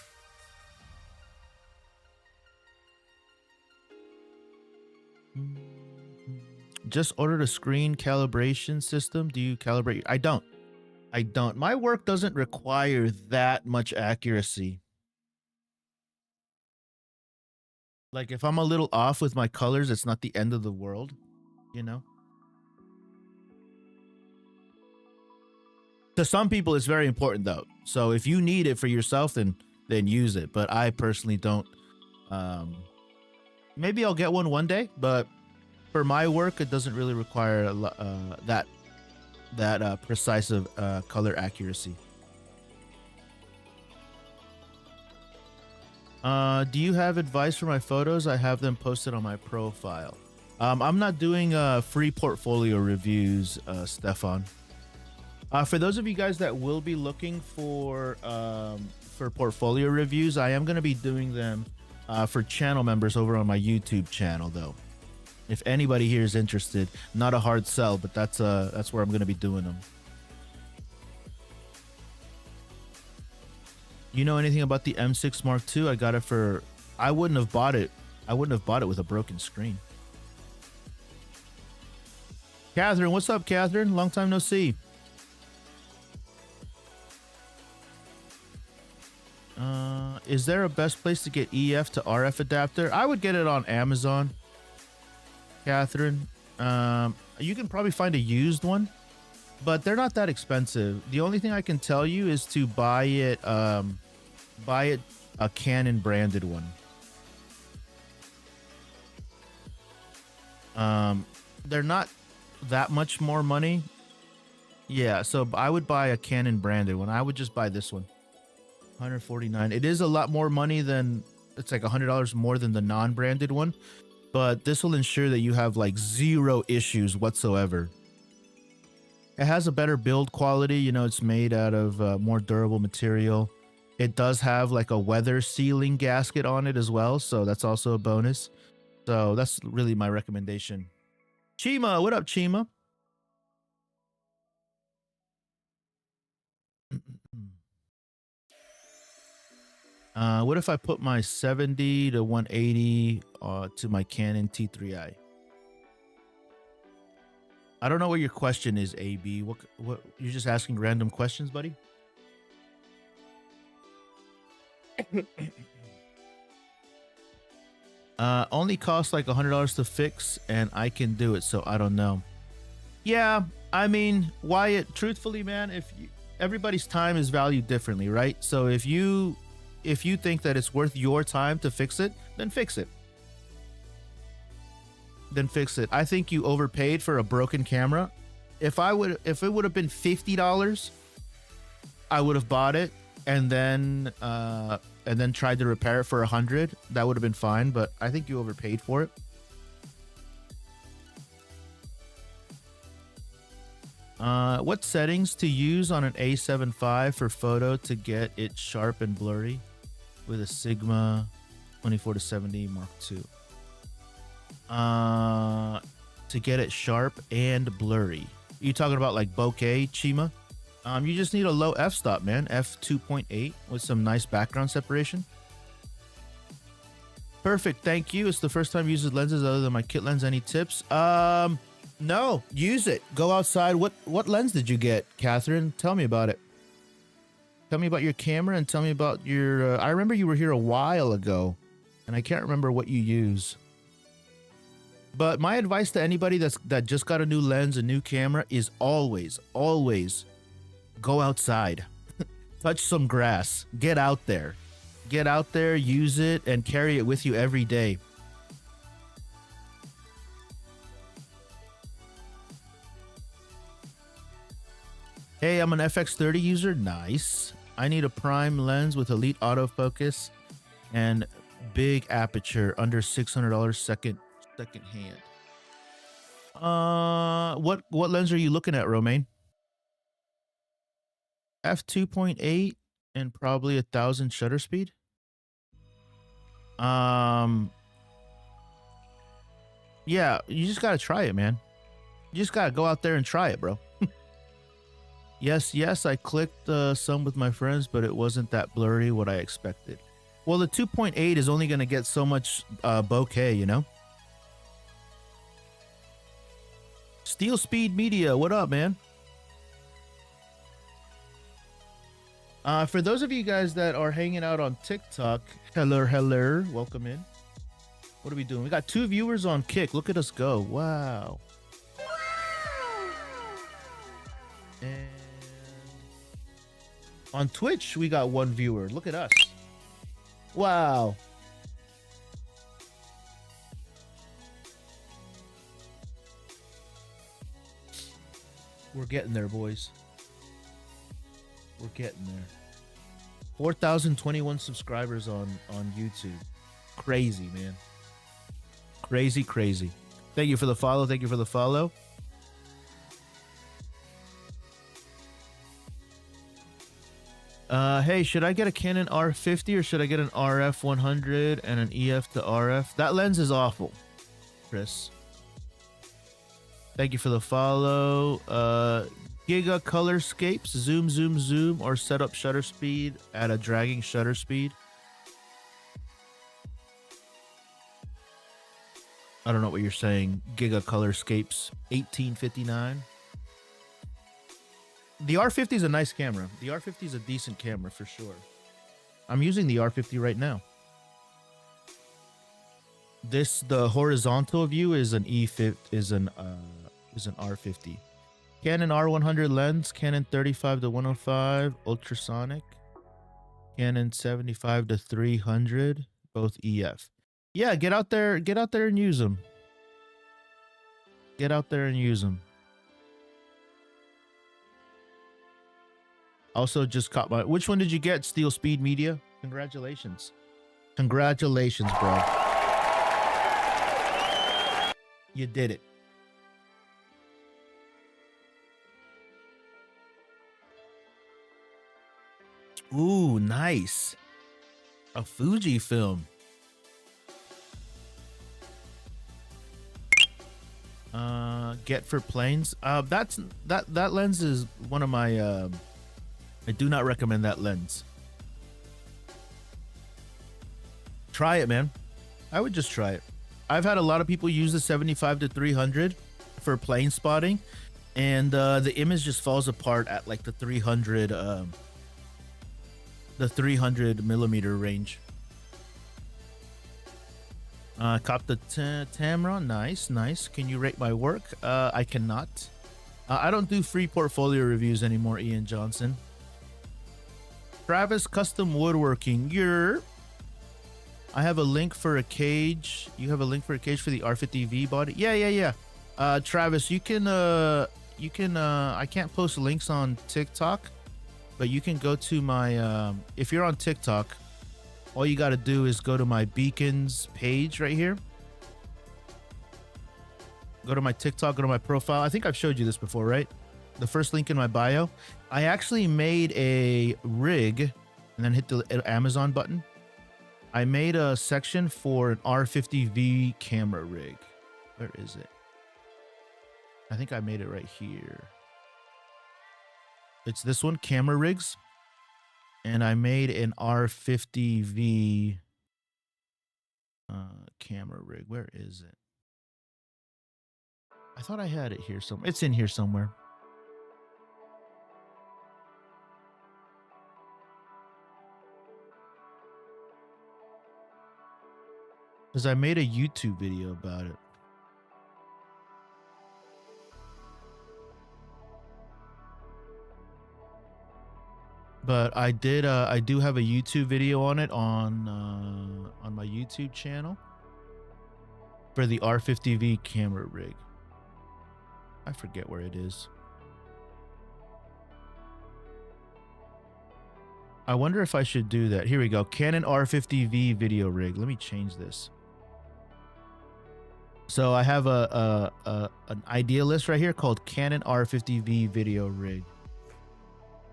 Speaker 1: Just ordered a screen calibration system. Do you calibrate? I don't. My work doesn't require that much accuracy. Like if I'm a little off with my colors, it's not the end of the world, you know? To some people, it's very important though. So if you need it for yourself, then use it. But I personally don't. Maybe I'll get one day, but for my work, it doesn't really require that precise of color accuracy. Do you have advice for my photos? I have them posted on my profile. I'm not doing free portfolio reviews, Stefan. For those of you guys that will be looking for portfolio reviews, I am going to be doing them for channel members over on my YouTube channel, though. If anybody here is interested, not a hard sell, but that's where I'm going to be doing them. You know anything about the M6 Mark II? I got it for. I wouldn't have bought it with a broken screen. Catherine, what's up, Catherine? Long time no see. Is there a best place to get EF to RF adapter? I would get it on Amazon, Catherine. You can probably find a used one, but they're not that expensive. The only thing I can tell you is to buy it a Canon branded one. They're not that much more money. Yeah, so I would buy a Canon branded one. I would just buy this one. $149. It is a lot more money than, it's like $100 more than the non-branded one, but this will ensure that you have like zero issues whatsoever. It has a better build quality. You know, it's made out of more durable material. It does have like a weather sealing gasket on it as well, so that's also a bonus. So that's really my recommendation. Chima, what up, Chima? What if I put my 70 to 180 to my Canon T3i? I don't know what your question is, AB. What you're just asking random questions, buddy? Only costs like $100 to fix, and I can do it, so I don't know. Yeah, I mean, Wyatt, truthfully, man, if you, everybody's time is valued differently, right? So if you think that it's worth your time to fix it, then fix it. Then fix it. I think you overpaid for a broken camera. If it would have been $50, I would have bought it and then tried to repair it for $100. That would have been fine, but I think you overpaid for it. What settings to use on an A7 IV for photo to get it sharp and blurry with a Sigma 24-70 Mark II? To get it sharp and blurry. You talking about like bokeh, Chima? You just need a low f-stop, man. f2.8 with some nice background separation. Perfect, thank you. It's the first time I use lenses other than my kit lens. Any tips? No, use it. Go outside. What lens did you get, Catherine? Tell me about it. Tell me about your camera and tell me about your... I remember you were here a while ago, and I can't remember what you use. But my advice to anybody that just got a new lens, a new camera, is always go outside. Touch some grass. Get out there. Get out there, use it, and carry it with you every day. Hey, I'm an FX30 user. Nice. I need a prime lens with elite autofocus and big aperture under $600 second hand. What lens are you looking at, Romaine? f2.8 and probably 1,000 shutter speed. Yeah, you just gotta try it, man. You just gotta go out there and try it, bro. Yes, I clicked some with my friends, but it wasn't that blurry what I expected. Well, the 2.8 is only gonna get so much bokeh, you know? Steel Speed Media, what up, man? For those of you guys that are hanging out on TikTok, hello, welcome in. What are we doing? We got 2 viewers on Kick. Look at us go. Wow. And on Twitch, we got 1 viewer. Look at us. Wow. We're getting there, boys. We're getting there. 4,021 subscribers on YouTube. Crazy, man. Crazy. Thank you for the follow. Hey, should I get a Canon R50 or should I get an RF 100 and an EF to RF? That lens is awful, Chris. Thank you for the follow. Giga Colorscapes, zoom, or set up shutter speed at a dragging shutter speed. I don't know what you're saying. Giga Colorscapes, 1859. The R50 is a nice camera. The R50 is a decent camera for sure. I'm using the R50 right now. The horizontal view is an E50, is an R50. Canon R100 lens, Canon 35 to 105 ultrasonic, Canon 75 to 300, both EF. Yeah, get out there and use them. Get out there and use them. Also just caught my... Which one did you get, Steel Speed Media? Congratulations. Congratulations, bro. You did it. Ooh, nice. A Fuji film. Get for planes. That lens is one of my I do not recommend that lens. Try it, man. I would just try it. I've had a lot of people use the 75 to 300 for plane spotting, and the image just falls apart at like the 300 millimeter range. Cop the Tamron. Nice. Can you rate my work? I cannot. I don't do free portfolio reviews anymore, Ian Johnson. Travis Custom Woodworking. I have a link for a cage. You have a link for a cage for the R50V body? Yeah. Travis, you can I can't post links on TikTok, but you can go to my if you're on TikTok, all you got to do is go to my beacons page right here. Go to my TikTok, go to my profile. I think I've showed you this before, right? The first link in my bio. I actually made a rig and then hit the Amazon button. I made a section for an R50V camera rig. Where is it? I think I made it right here. It's this one, camera rigs. And I made an R50V camera rig. Where is it? I thought I had it here somewhere. It's in here somewhere. Because I made a YouTube video about it. But I do have a YouTube video on it on my YouTube channel for the R50V camera rig. I forget where it is. I wonder if I should do that. Here we go. Canon R50V video rig. Let me change this. So I have an idea list right here called Canon R50V video rig.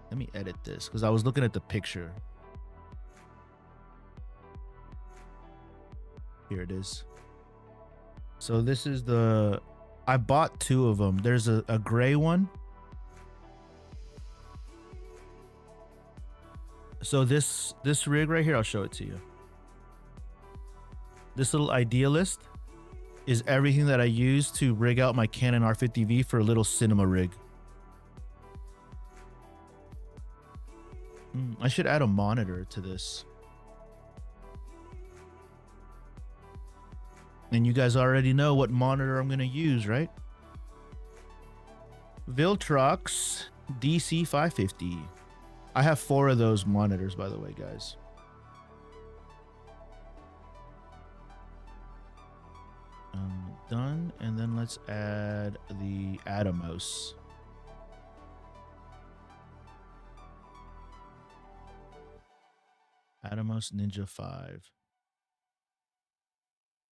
Speaker 1: Let me edit this because I was looking at the picture. Here it is. So this is the, I bought two of them. There's a gray one. So this rig right here, I'll show it to you. This little idea list is everything that I use to rig out my Canon R50V for a little cinema rig. I should add a monitor to this. And you guys already know what monitor I'm going to use, right? Viltrox DC550. I have 4 of those monitors, by the way, guys. Done. And then let's add the Atomos. Atomos Ninja 5.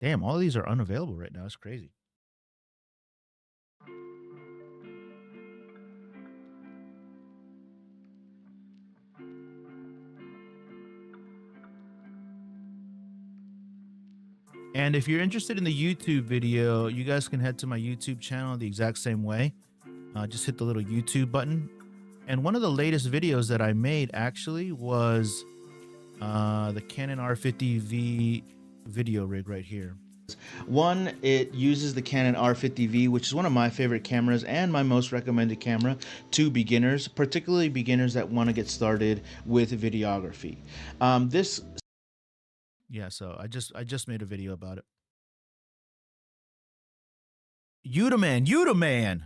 Speaker 1: Damn, all of these are unavailable right now. It's crazy. And if you're interested in the YouTube video, you guys can head to my YouTube channel the exact same way. Just hit the little YouTube button. And one of the latest videos that I made actually was the Canon R50V video rig right here. One, it uses the Canon R50V, which is one of my favorite cameras and my most recommended camera to beginners, particularly beginners that want to get started with videography. Yeah, so I just made a video about it. Udaman.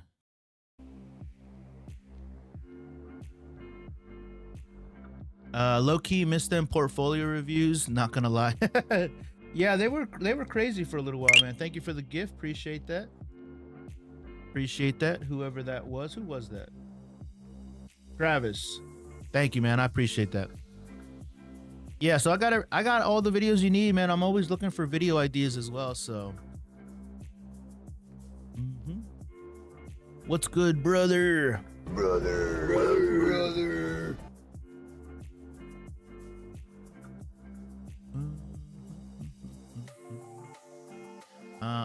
Speaker 1: Low-key missed them portfolio reviews, not gonna lie. Yeah, they were crazy for a little while, man. Thank you for the gift. Appreciate that. Whoever that was. Who was that? Travis. Thank you, man. I appreciate that. Yeah, so I got all the videos you need, man. I'm always looking for video ideas as well, so. What's good, brother? Brother.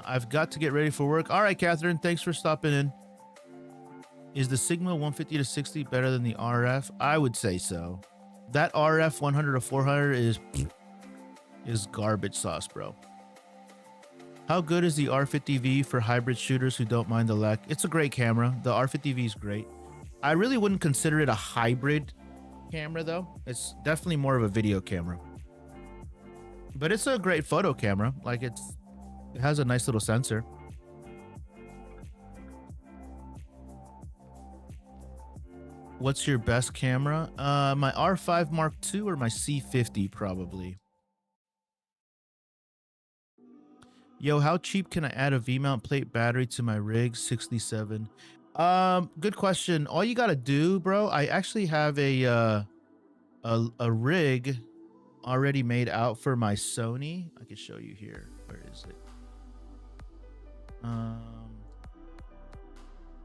Speaker 1: I've got to get ready for work. All right, Catherine, thanks for stopping in. Is the Sigma 150 to 60 better than the RF? I would say so. That RF 100 to 400 is garbage sauce, bro. How good is the R50V for hybrid shooters who don't mind the lag? It's a great camera. The R50V is great. I really wouldn't consider it a hybrid camera, though. It's definitely more of a video camera. But it's a great photo camera. Like, it has a nice little sensor. What's your best camera? My R5 Mark II or my C50 probably. Yo, how cheap can I add a V-mount plate battery to my rig? 67. Good question. All you gotta do, bro, I actually have a rig already made out for my Sony. I can show you here. Where is it?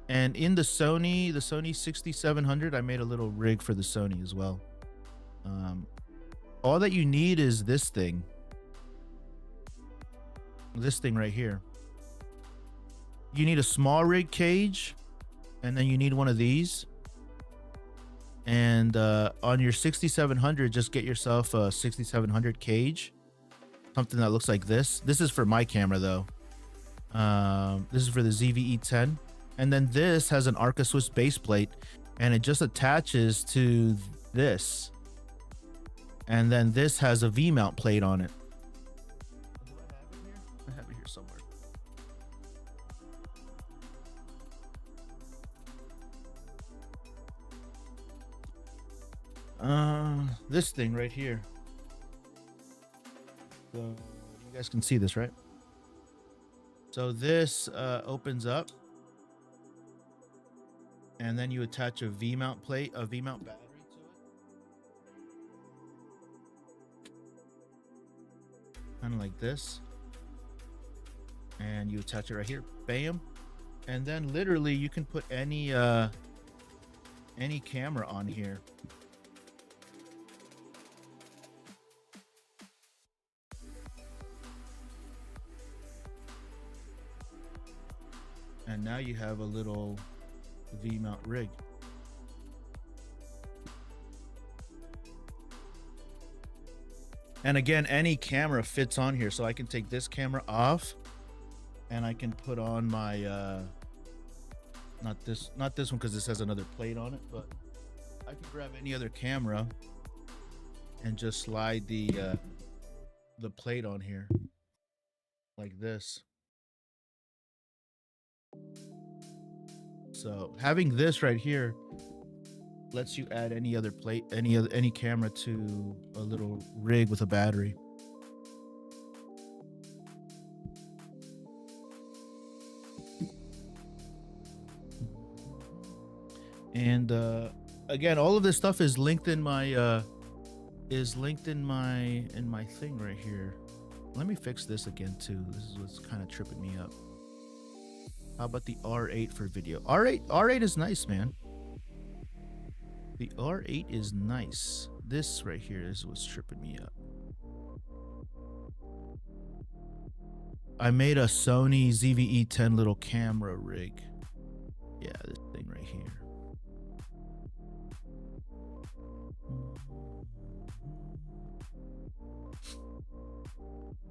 Speaker 1: And in the Sony 6700, I made a little rig for the Sony as well. All that you need is this thing. This thing right here. You need a small rig cage, and then you need one of these. And on your 6700, just get yourself a 6700 cage. Something that looks like this. This is for my camera, though. This is for the ZVE10. And then this has an Arca Swiss base plate, and it just attaches to this. And then this has a V-mount plate on it. I have it here somewhere. This thing right here. So you guys can see this, right? So this opens up, and then you attach a V-mount plate, a V-mount battery to it, kind of like this, and you attach it right here, bam, and then literally you can put any camera on here. And now you have a little V-mount rig. And again, any camera fits on here, so I can take this camera off and I can put on my not this one, because this has another plate on it, but I can grab any other camera and just slide the plate on here like this. So having this right here lets you add any other plate, any camera to a little rig with a battery. And again, all of this stuff is linked in my in my thing right here. Let me fix this again too. This is what's kind of tripping me up. How about the R8 for video? R8 is nice, man. The R8 is nice. This right here is what's tripping me up. I made a Sony ZVE10 little camera rig. Yeah, this thing right here.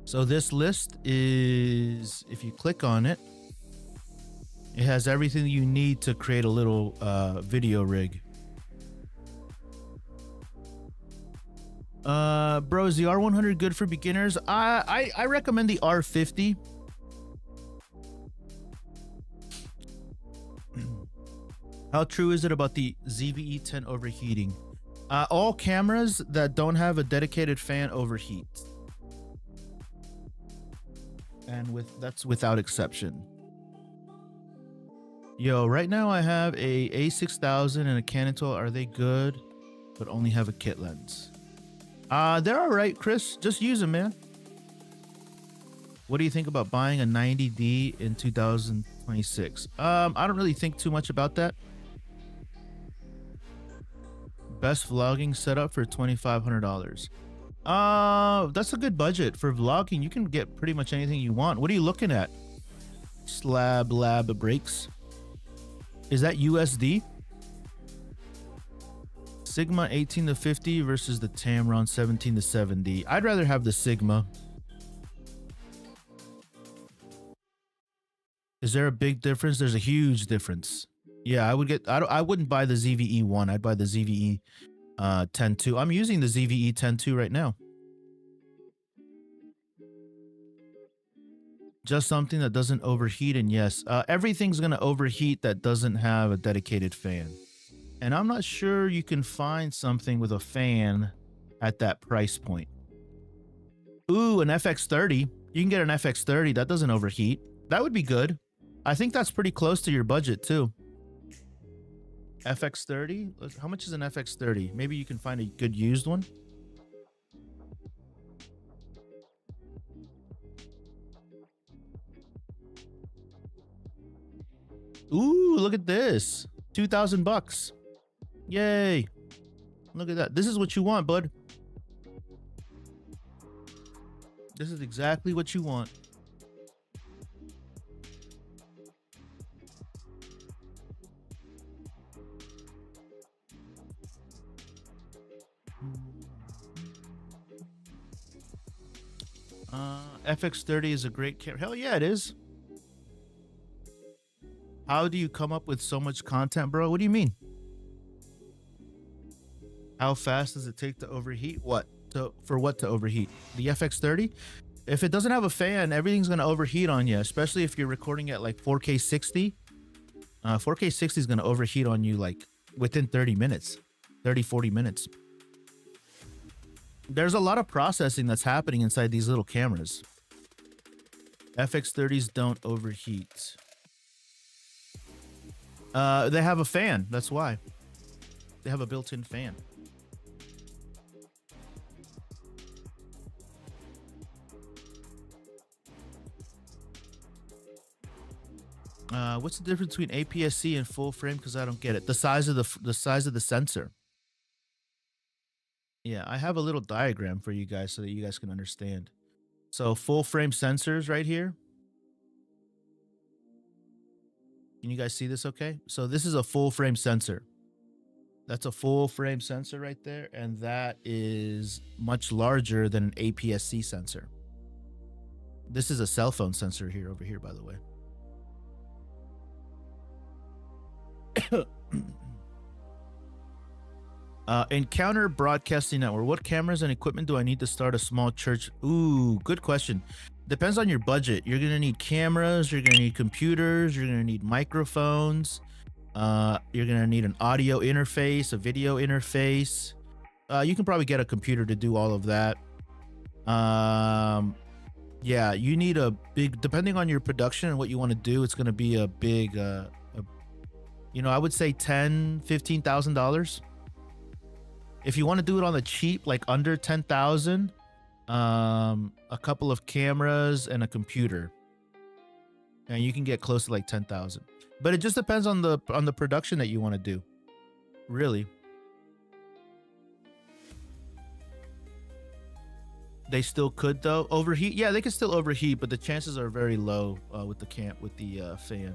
Speaker 1: So this list is, if you click on it, it has everything you need to create a little video rig. Bro, is the R100 good for beginners? I recommend the R50. How true is it about the ZVE10 overheating? All cameras that don't have a dedicated fan overheat. And that's without exception. Yo, right now I have a A6000 and a Canon 12. Are they good, but only have a kit lens? They're all right, Chris. Just use them, man. What do you think about buying a 90D in 2026? I don't really think too much about that. Best vlogging setup for $2,500. That's a good budget for vlogging. You can get pretty much anything you want. What are you looking at? Slab Lab Brakes. Is that USD? Sigma 18 to 50 versus the Tamron 17 to 70. I'd rather have the Sigma. Is there a big difference? There's a huge difference. Yeah, I would get. I wouldn't buy the ZVE 1. I'd buy the ZVE 10.2. I'm using the ZVE 10.2 right now. Just something that doesn't overheat, and yes, everything's gonna overheat that doesn't have a dedicated fan. And I'm not sure you can find something with a fan at that price point. Ooh, an FX30. You can get an FX30 that doesn't overheat. That would be good. I think that's pretty close to your budget too. FX30? How much is an FX30? Maybe you can find a good used one. Ooh, look at this. 2,000 bucks. Yay. Look at that. This is what you want, bud. This is exactly what you want. FX30 is a great camera. Hell yeah, it is. How do you come up with so much content, bro? What do you mean? How fast does it take to overheat? What? For what to overheat? The FX30? If it doesn't have a fan, everything's going to overheat on you, especially if you're recording at like 4K 60. 4K 60 is going to overheat on you like within 30 minutes, 30, 40 minutes. There's a lot of processing that's happening inside these little cameras. FX30s don't overheat. They have a fan. That's why. They have a built-in fan. What's the difference between APS-C and full frame? Because I don't get it. The size of the sensor. Yeah, I have a little diagram for you guys so that you guys can understand. So full frame sensors right here. Can you guys see this okay? So this is a full frame sensor. That's a full frame sensor right there. And that is much larger than an APS-C sensor. This is a cell phone sensor here over here, by the way. Encounter Broadcasting Network. What cameras and equipment do I need to start a small church? Ooh, good question. Depends on your budget. You're gonna need cameras, you're gonna need computers, you're gonna need microphones, you're gonna need an audio interface, a video interface. You can probably get a computer to do all of that. Yeah, you need a big, depending on your production and what you want to do, it's gonna be a big you know, I would say $10,000-$15,000. If you want to do it on the cheap, like under 10,000, a couple of cameras and a computer, and you can get close to like 10,000. But it just depends on the production that you want to do, really. They still could though overheat. Yeah, they can still overheat, but the chances are very low with the fan.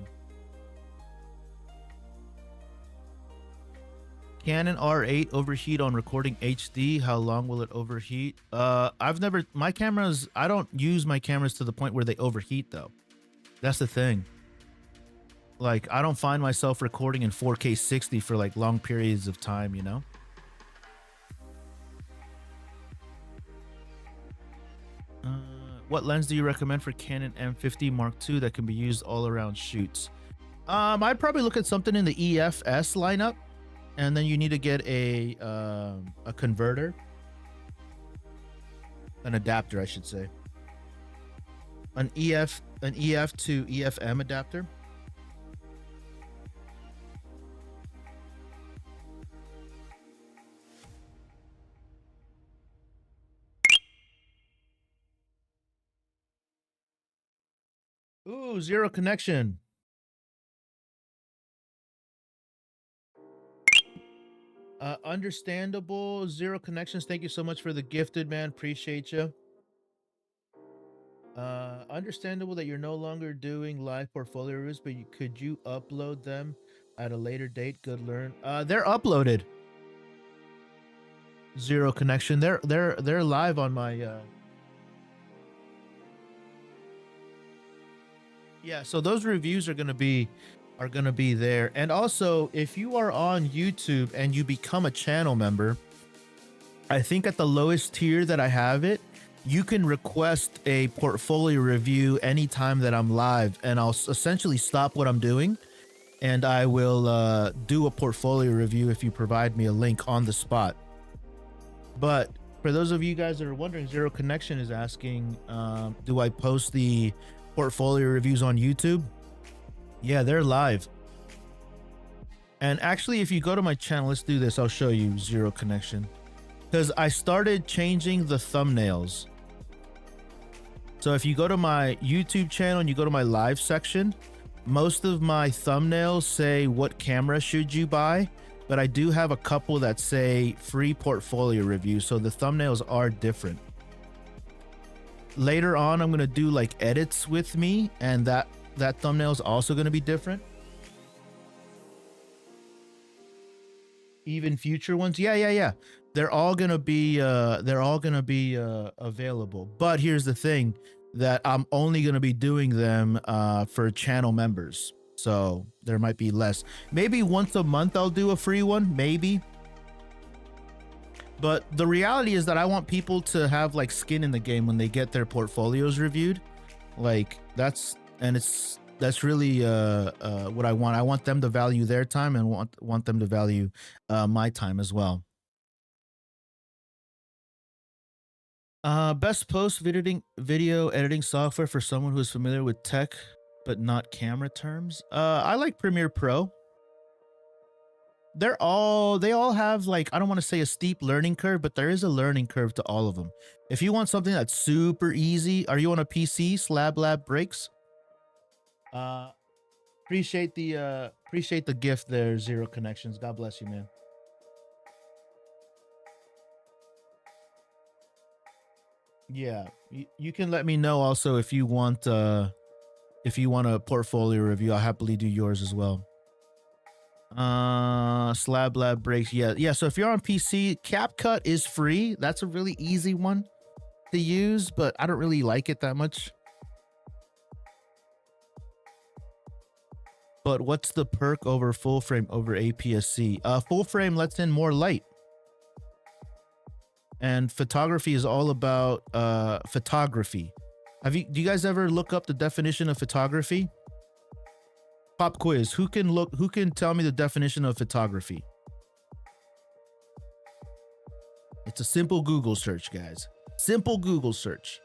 Speaker 1: Canon R8 overheat on recording HD. How long will it overheat? My cameras, I don't use my cameras to the point where they overheat though. That's the thing. Like, I don't find myself recording in 4K 60 for like long periods of time, you know? What lens do you recommend for Canon M50 Mark II that can be used all around shoots? I'd probably look at something in the EF-S lineup. And then you need to get a converter, an adapter, I should say, an EF to EFM adapter. Ooh, zero connection. Understandable. Zero connections. Thank you so much for the gifted, man. Appreciate you. Understandable that you're no longer doing live portfolio reviews, but could you upload them at a later date? Good learn. They're uploaded. Zero connection. They're live on my yeah, so those reviews are gonna be there. And also, if you are on YouTube and you become a channel member, I think at the lowest tier that I have it, you can request a portfolio review anytime that I'm live, and I'll essentially stop what I'm doing and I will do a portfolio review if you provide me a link on the spot. But for those of you guys that are wondering, Zero Connection is asking, do I post the portfolio reviews on YouTube? Yeah, they're live. And actually, if you go to my channel, let's do this. I'll show you Zero Connection, because I started changing the thumbnails. So if you go to my YouTube channel and you go to my live section, most of my thumbnails say what camera should you buy, but I do have a couple that say free portfolio review, so the thumbnails are different. Later on, I'm gonna do like edits with me, and that thumbnail is also gonna be different. Even future ones, yeah. They're all gonna be available. But here's the thing, that I'm only gonna be doing them for channel members. So there might be less. Maybe once a month I'll do a free one, maybe. But the reality is that I want people to have like skin in the game when they get their portfolios reviewed. Like that's really what I want. I want them to value their time and want them to value my time as well. Best video editing software for someone who is familiar with tech but not camera terms. I like Premiere Pro. They all have, like, I don't want to say a steep learning curve, but there is a learning curve to all of them. If you want something that's super easy, are you on a PC? Slab Lab breaks. Appreciate the gift there, Zero Connections. God bless you, man. Yeah, you can let me know also if you want a portfolio review. I'll happily do yours as well. Slab Lab breaks. Yeah. So if you're on PC, CapCut is free. That's a really easy one to use, but I don't really like it that much. But what's the perk over full frame over APS-C? Full frame lets in more light. And photography is all about photography. Do you guys ever look up the definition of photography? Pop quiz. Who can tell me the definition of photography? It's a simple Google search, guys. Simple Google search.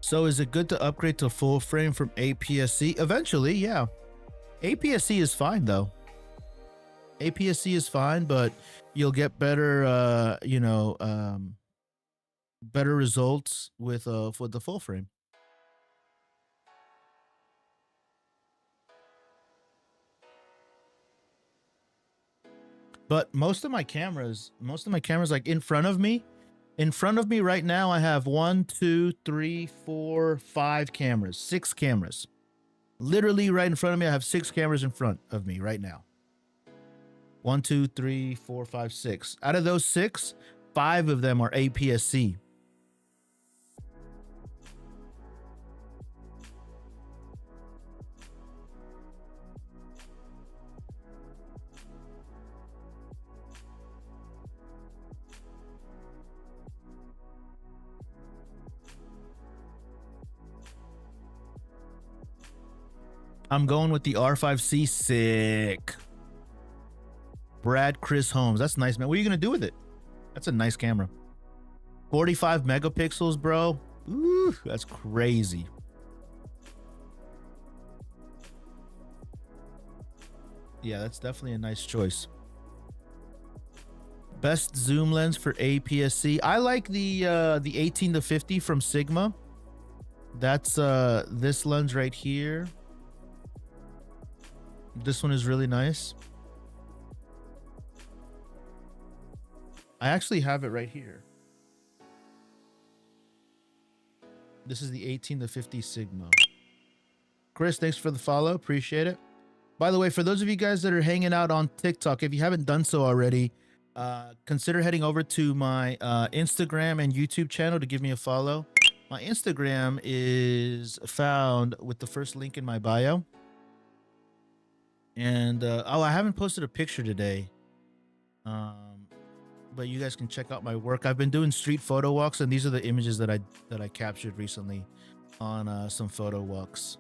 Speaker 1: So is it good to upgrade to full frame from APS-C? Eventually, yeah. APS-C is fine though. APS-C is fine, but you'll get better, better results with for the full frame. But most of my cameras, like in front of me right now, I have 1, 2, 3, 4, 5 cameras, 6 cameras. Literally right in front of me, I have 6 cameras in front of me right now. 1, 2, 3, 4, 5, 6. Out of those 6, 5 of them are APS-C. I'm going with the R5C. Sick. Brad Chris Holmes. That's nice, man. What are you going to do with it? That's a nice camera. 45 megapixels, bro. Ooh, that's crazy. Yeah, that's definitely a nice choice. Best zoom lens for APS-C. I like the 18 to 50 from Sigma. That's this lens right here. This one is really nice. I actually have it right here. This is the 18 to 50 Sigma. Chris, thanks for the follow. Appreciate it. By the way, for those of you guys that are hanging out on TikTok, if you haven't done so already, consider heading over to my Instagram and YouTube channel to give me a follow. My Instagram is found with the first link in my bio. And oh, I haven't posted a picture today. But you guys can check out my work. I've been doing street photo walks, and these are the images that I captured recently on some photo walks.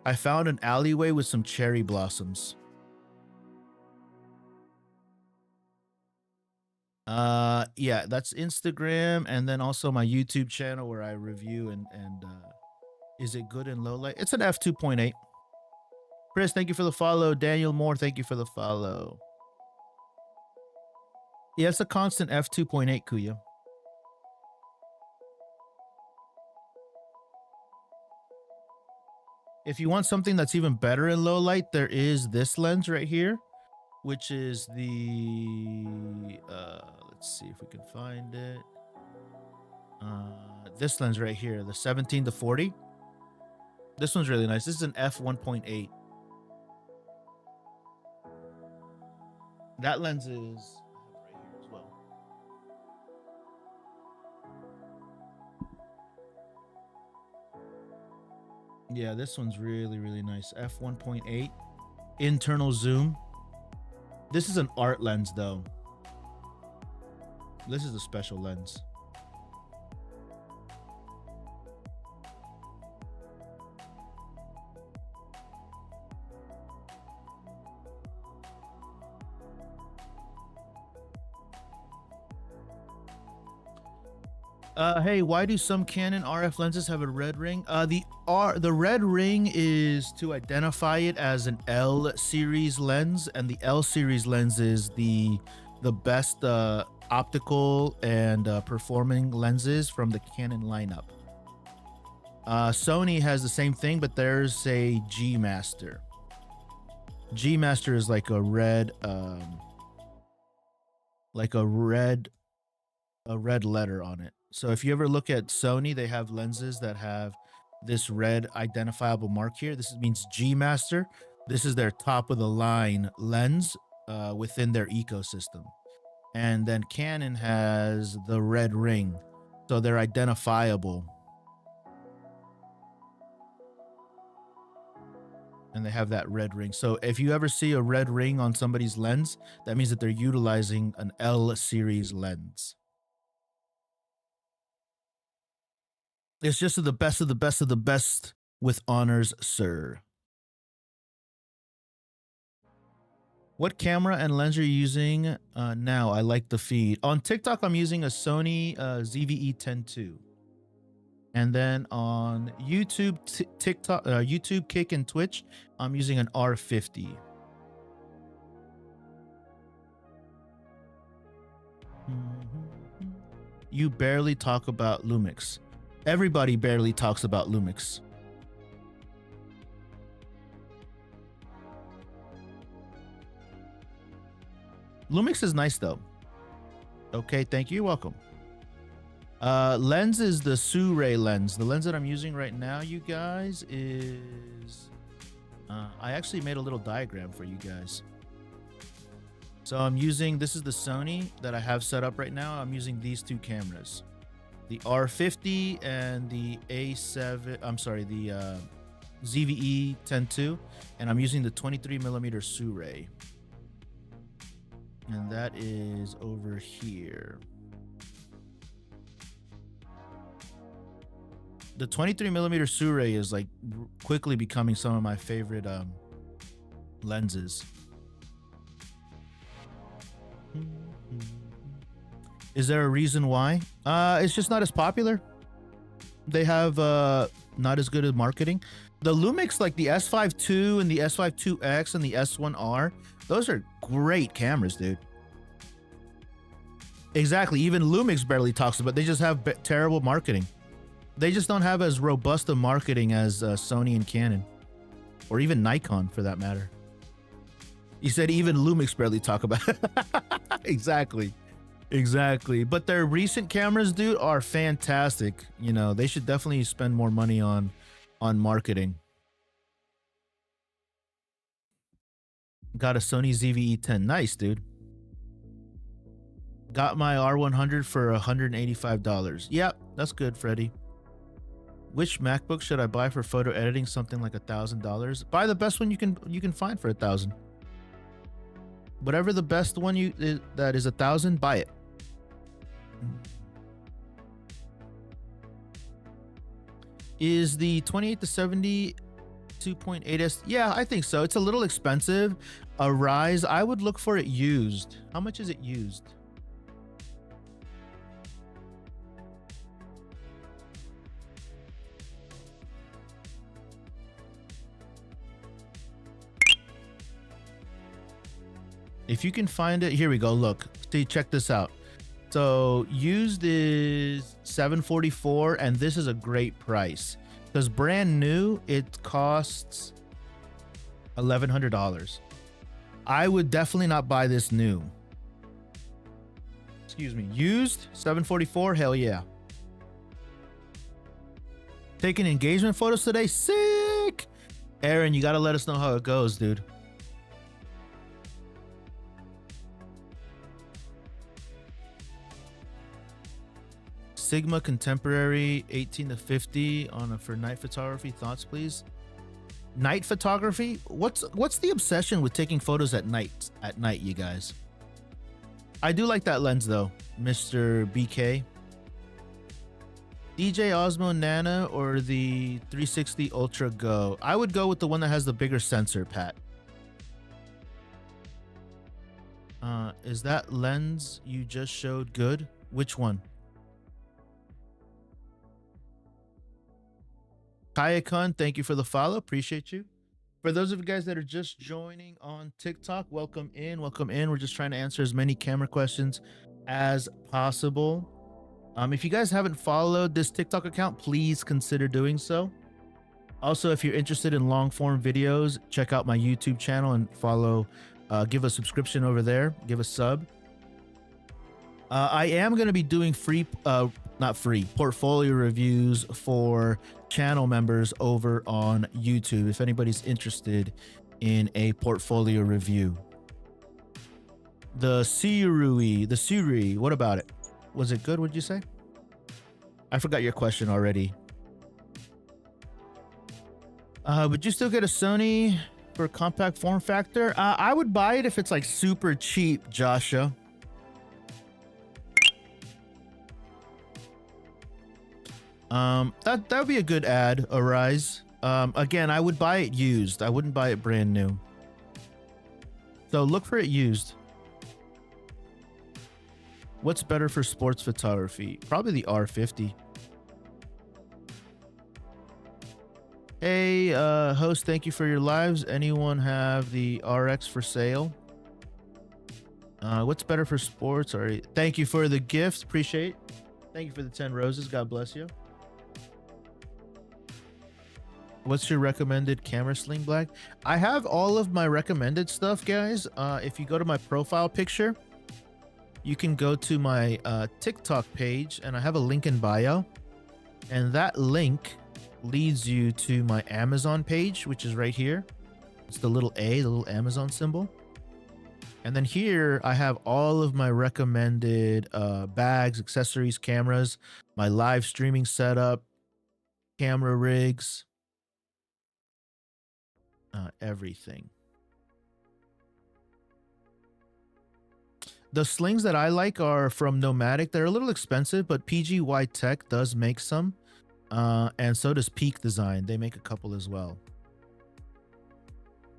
Speaker 1: I found an alleyway with some cherry blossoms. Yeah, that's Instagram, and then also my YouTube channel where I review and is it good in low light? It's an f2.8. Chris, thank you for the follow. Daniel Moore, thank you for the follow. Yeah, it's a constant f2.8, Kuya. If you want something that's even better in low light, there is this lens right here, which is the let's see if we can find it. This lens right here, the 17 to 40. This one's really nice. This is an f1.8. That lens is right here as well. Yeah, this one's really, really nice. f1.8 internal zoom. This is an art lens though. This is a special lens. Hey, why do some Canon RF lenses have a red ring? The red ring is to identify it as an L series lens, and the L series lens is the best optical and performing lenses from the Canon lineup. Sony has the same thing, but there's a G Master. G Master is like a red letter on it. So if you ever look at Sony, they have lenses that have this red identifiable mark here. This means G Master. This is their top of the line lens within their ecosystem. And then Canon has the red ring. So they're identifiable. And they have that red ring. So if you ever see a red ring on somebody's lens, that means that they're utilizing an L series lens. It's just the best of the best of the best with honors, sir. What camera and lens are you using now? I like the feed. On TikTok, I'm using a Sony ZV-E10 II. And then on YouTube, TikTok, YouTube, Kick, and Twitch, I'm using an R50. You barely talk about Lumix. Everybody barely talks about Lumix. Lumix is nice though. Okay, thank you. You're welcome. Lens is the Sue-Ray lens. The lens that I'm using right now, you guys, is I actually made a little diagram for you guys. So I'm using, this is the Sony that I have set up right now. I'm using these two cameras, the R50 and the A7, I'm sorry, the ZV-E10 II, and I'm using the 23mm Sue-Ray. And that is over here. The 23mm Sue-Ray is like quickly becoming some of my favorite lenses. Is there a reason why? It's just not as popular. They have not as good at marketing. The Lumix, like the S5 II and the S5 IIX and the S1R, those are great cameras, dude. Exactly. Even Lumix barely talks about it. They just have terrible marketing. They just don't have as robust a marketing as Sony and Canon, or even Nikon for that matter. You said even Lumix barely talk about it. Exactly. Exactly. But their recent cameras, dude, are fantastic. You know, they should definitely spend more money on marketing. Got a Sony ZV-E10. Nice, dude. Got my R100 for $185. Yep, that's good, Freddie. Which MacBook should I buy for photo editing? Something like $1,000. Buy the best one you can find for $1,000. Whatever the best one that is $1,000, buy it. Is the 28 to 70 2.8S? Yeah, I think so. It's a little expensive. A Rise, I would look for it used. How much is it used? If you can find it, here we go. Look, see, check this out. So used is $744, and this is a great price because brand new it costs $1,100. I would definitely not buy this new. Excuse me, used $744. Hell yeah. Taking engagement photos today, sick. Aaron, you gotta let us know how it goes, dude. Sigma Contemporary 18 to 50 on for night photography. Thoughts, please. Night photography? What's the obsession with taking photos at night? You guys. I do like that lens though, Mr. BK. DJ Osmo Nano or the 360 Ultra Go? I would go with the one that has the bigger sensor, Pat. Is that lens you just showed good? Which one? Kayakon, thank you for the follow. Appreciate you. For those of you guys that are just joining on TikTok, welcome in. Welcome in. We're just trying to answer as many camera questions as possible. If you guys haven't followed this TikTok account, please consider doing so. Also, if you're interested in long form videos, check out my YouTube channel and follow. Give a subscription over there. Give a sub. I am going to be doing portfolio reviews for channel members over on YouTube if anybody's interested in a portfolio review. The Siri, what about it? Was it good? What'd you say? I forgot your question already. Would you still get a Sony for compact form factor? I would buy it if it's like super cheap, Joshua. That would be a good ad, Arise. Again, I would buy it used. I wouldn't buy it brand new. So look for it used. What's better for sports photography? Probably the R50. Hey, host, thank you for your lives. Anyone have the RX for sale? What's better for sports? Sorry. Thank you for the gift. Appreciate. Thank you for the 10 roses. God bless you. What's your recommended camera sling black? I have all of my recommended stuff, guys. If you go to my profile picture, you can go to my TikTok page, and I have a link in bio. And that link leads you to my Amazon page, which is right here. It's the little A, the little Amazon symbol. And then here I have all of my recommended bags, accessories, cameras, my live streaming setup, camera rigs, everything. The slings that I like are from Nomadic. They're a little expensive, but PGY Tech does make some. And so does Peak Design. They make a couple as well.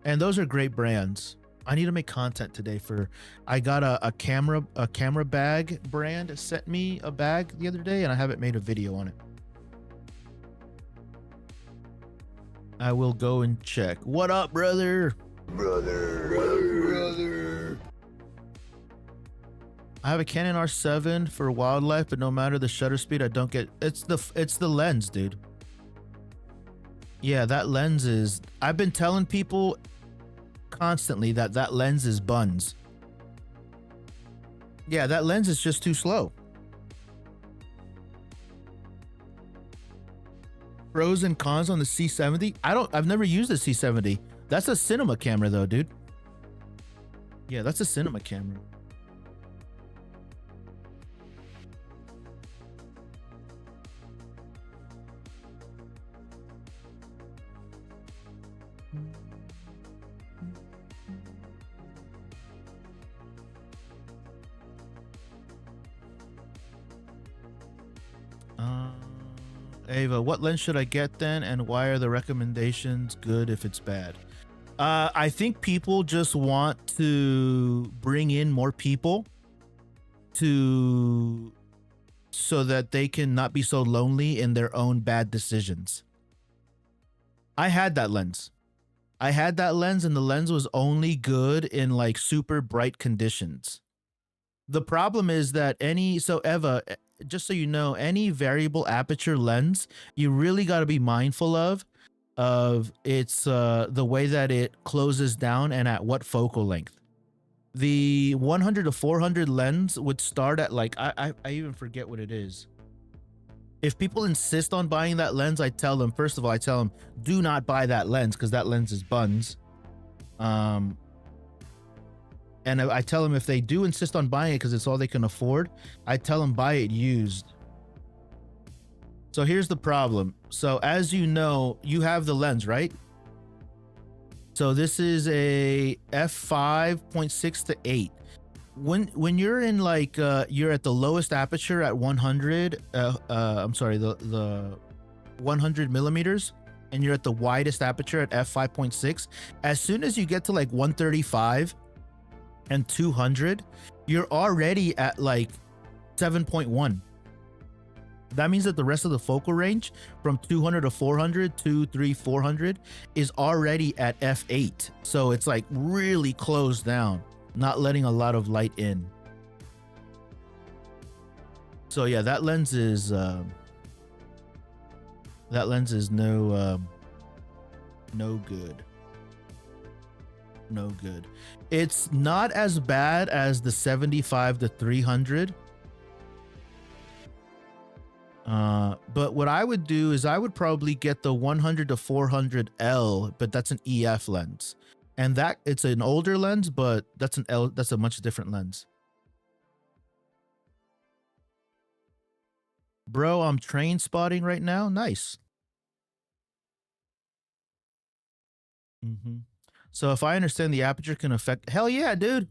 Speaker 1: And those are great brands. I need to make content today for, I got a camera bag brand sent me a bag the other day, and I haven't made a video on it. I will go and check. What up, brother? I have a Canon R7 for wildlife, but no matter the shutter speed, I don't get. It's the lens, dude. Yeah, that lens is. I've been telling people constantly that lens is buns. Yeah, that lens is just too slow. Pros and cons on the C70. I've never used the C70. That's a cinema camera though, dude. Yeah, that's a cinema camera. Ava, what lens should I get then, and why are the recommendations good if it's bad? I think people just want to bring in more people so that they can not be so lonely in their own bad decisions. I had that lens. And the lens was only good in like super bright conditions. The problem is that Eva, just so you know, any variable aperture lens, you really got to be mindful of its the way that it closes down and at what focal length. The 100 to 400 lens would start at like I even forget what it is. If people insist on buying that lens, I tell them, first of all, do not buy that lens because that lens is buns. And I tell them if they do insist on buying it because it's all they can afford, I tell them buy it used. So here's the problem. So as you know, you have the lens, right? So this is a f5.6 to 8. When you're in like you're at the lowest aperture at 100, I'm sorry, the 100 millimeters, and you're at the widest aperture at f5.6. As soon as you get to like 135 and 200, you're already at like 7.1. That means that the rest of the focal range from 200 to 400, 2, 3, 400 is already at f8. So it's like really closed down, not letting a lot of light in. So yeah, that lens is no good. No good. It's not as bad as the 75 to 300. But what I would do is I would probably get the 100 to 400 L, but that's an EF lens. And that it's an older lens, but that's a much different lens. Bro, I'm train spotting right now. Nice. So if I understand the aperture can affect, hell yeah, dude.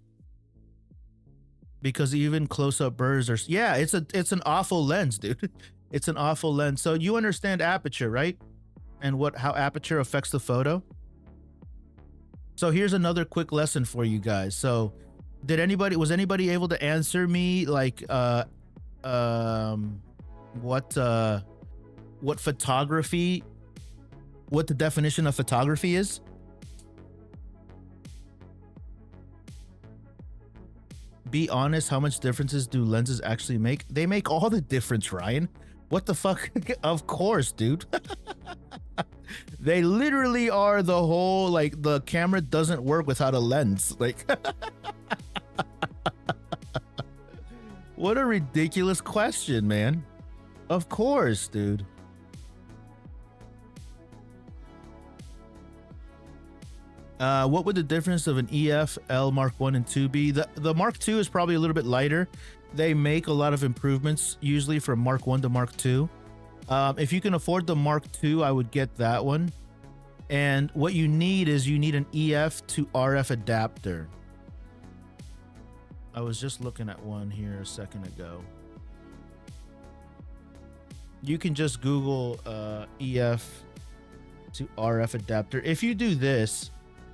Speaker 1: Because even close-up burrs are, yeah, it's an awful lens, dude. It's an awful lens. So you understand aperture, right? And how aperture affects the photo. So here's another quick lesson for you guys. So was anybody able to answer me like what photography, what the definition of photography is? Be honest, how much differences do lenses actually make? They make all the difference, Ryan. What the fuck? Of course, dude. They literally are the whole, like, the camera doesn't work without a lens. Like, what a ridiculous question, man. Of course, dude. What would the difference of an EF L Mark 1 and 2 be? The Mark 2 is probably a little bit lighter. They make a lot of improvements usually from Mark 1 to Mark 2. If you can afford the Mark 2, I would get that one. And what you need is an EF to RF adapter. I was just looking at one here a second ago. You can just Google EF to RF adapter. If you do this,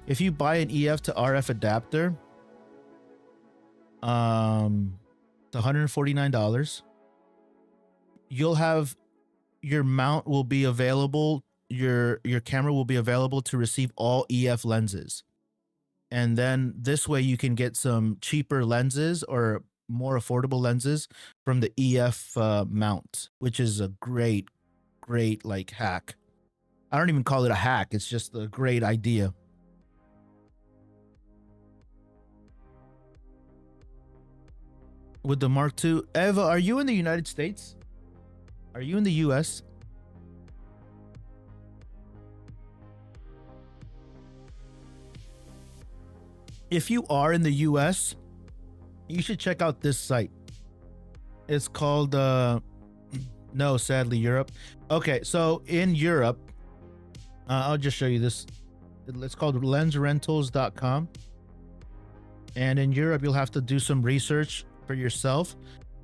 Speaker 1: if you buy an EF to RF adapter, it's $149. You'll have your mount will be available. your camera will be available to receive all EF lenses. And then this way you can get some cheaper lenses or more affordable lenses from the EF mount, which is a great like hack. I don't even call it a hack. It's just a great idea. With the Mark II. Eva, are you in the United States? Are you in the US? If you are in the US, you should check out this site. It's called no, sadly, Europe. Okay, so in Europe, I'll just show you this. It's called lensrentals.com. And in Europe, you'll have to do some research for yourself.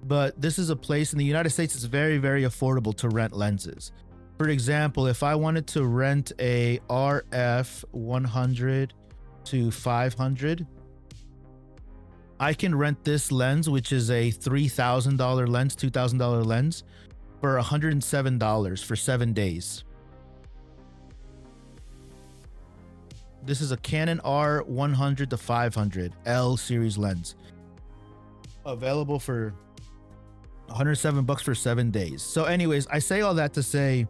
Speaker 1: But this is a place in the United States, it's very, very affordable to rent lenses. For example, if I wanted to rent a RF 100 to 500, I can rent this lens, which is a $3,000 lens, $2,000 lens, for $107 for 7 days. This is a Canon R100 to 500 L series lens, available for $107 for 7 days. So anyways, I say all that to say,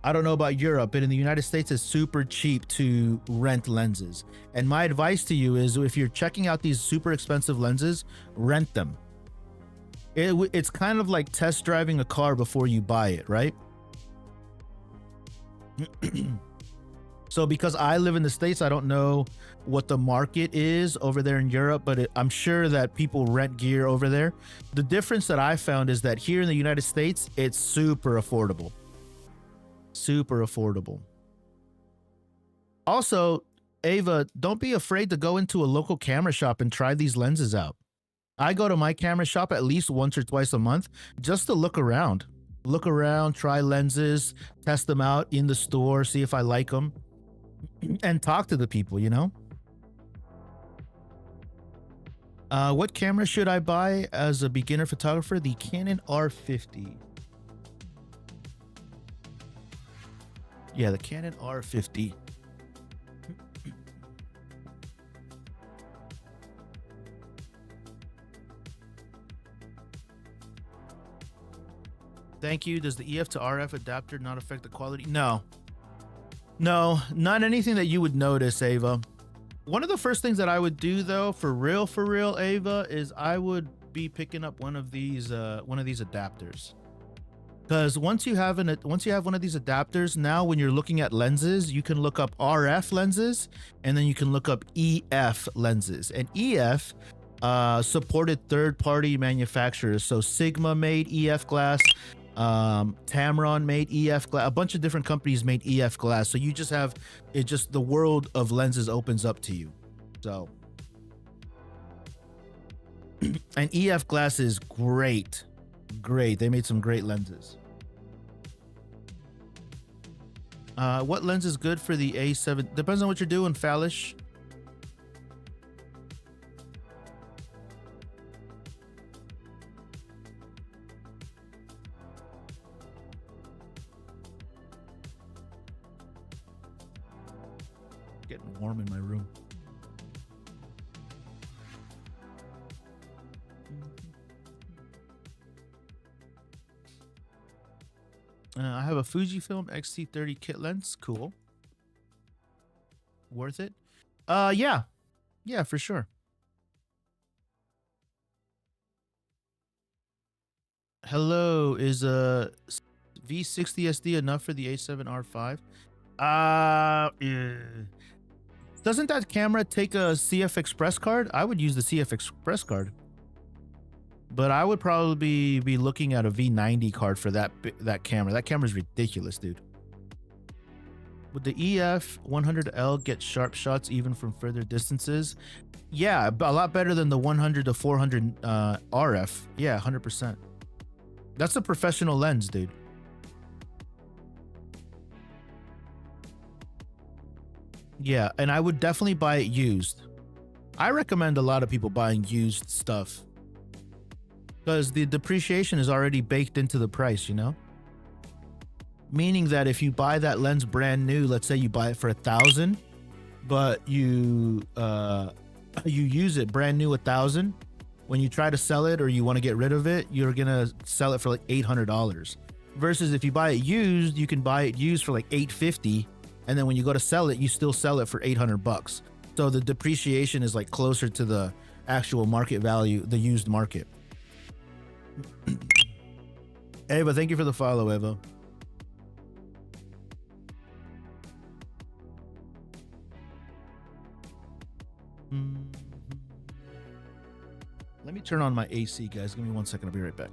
Speaker 1: I don't know about Europe, but in the United States, it's super cheap to rent lenses. And my advice to you is, if you're checking out these super expensive lenses, rent them. It's kind of like test driving a car before you buy it, right? So because I live in the States, I don't know what the market is over there in Europe, but I'm sure that people rent gear over there. The difference that I found is that here in the United States, it's super affordable. Super affordable. Also, Ava, don't be afraid to go into a local camera shop and try these lenses out. I go to my camera shop at least once or twice a month just to look around. Look around, try lenses, test them out in the store, see if I like them, and talk to the people, you know? What camera should I buy as a beginner photographer? The Canon R50. Yeah, the Canon R50. Thank you. Does the EF to RF adapter not affect the quality? No. No, not anything that you would notice, Ava. One of the first things that I would do, though, for real, Ava, is I would be picking up one of these adapters. Because once you have one of these adapters, now when you're looking at lenses, you can look up RF lenses, and then you can look up EF lenses. And EF supported third-party manufacturers. So Sigma made EF glass, Tamron made EF glass, a bunch of different companies made EF glass. So you just have the world of lenses opens up to you. So, and EF glass is great. They made some great lenses. What lens is good for the A7? Depends on what you're doing, Fallish. Getting warm in my room. I have a Fujifilm X-T30 kit lens. Cool. Worth it? Yeah, for sure. Hello, is V60 SD enough for the A7R5? Doesn't that camera take a CF Express card? I would use the CF Express card. But I would probably be looking at a V90 card for that camera. That camera is ridiculous, dude. Would the EF 100L get sharp shots even from further distances? Yeah, a lot better than the 100 to 400 RF. Yeah, 100%. That's a professional lens, dude. Yeah, and I would definitely buy it used. I recommend a lot of people buying used stuff, because the depreciation is already baked into the price, you know? meaning that if you buy that lens brand new, let's say you buy it for $1,000, but you use it brand new $1,000, when you try to sell it or you want to get rid of it, you're gonna sell it for like $800. Versus if you buy it used, you can buy it used for like $850, and then when you go to sell it, you still sell it for $800. So the depreciation is like closer to the actual market value, the used market. Ava, thank you for the follow, Ava. Let me turn on my AC, guys. Give me 1 second. I'll be right back.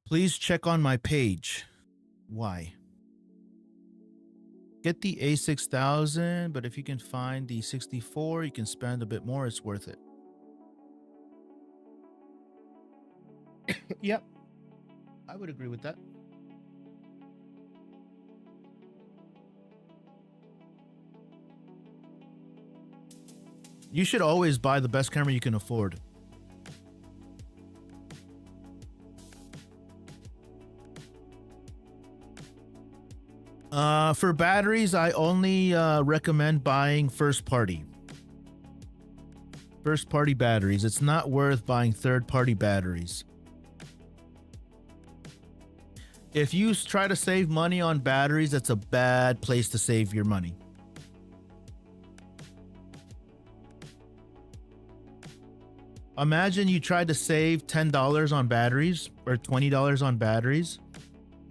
Speaker 1: Please check on my page. Why? Get the A6000, but if you can find the 64, you can spend a bit more. It's worth it. Yep. I would agree with that. You should always buy the best camera you can afford. For batteries, I only recommend buying first-party batteries. It's not worth buying third-party batteries. If you try to save money on batteries, that's a bad place to save your money. Imagine you tried to save $10 on batteries or $20 on batteries,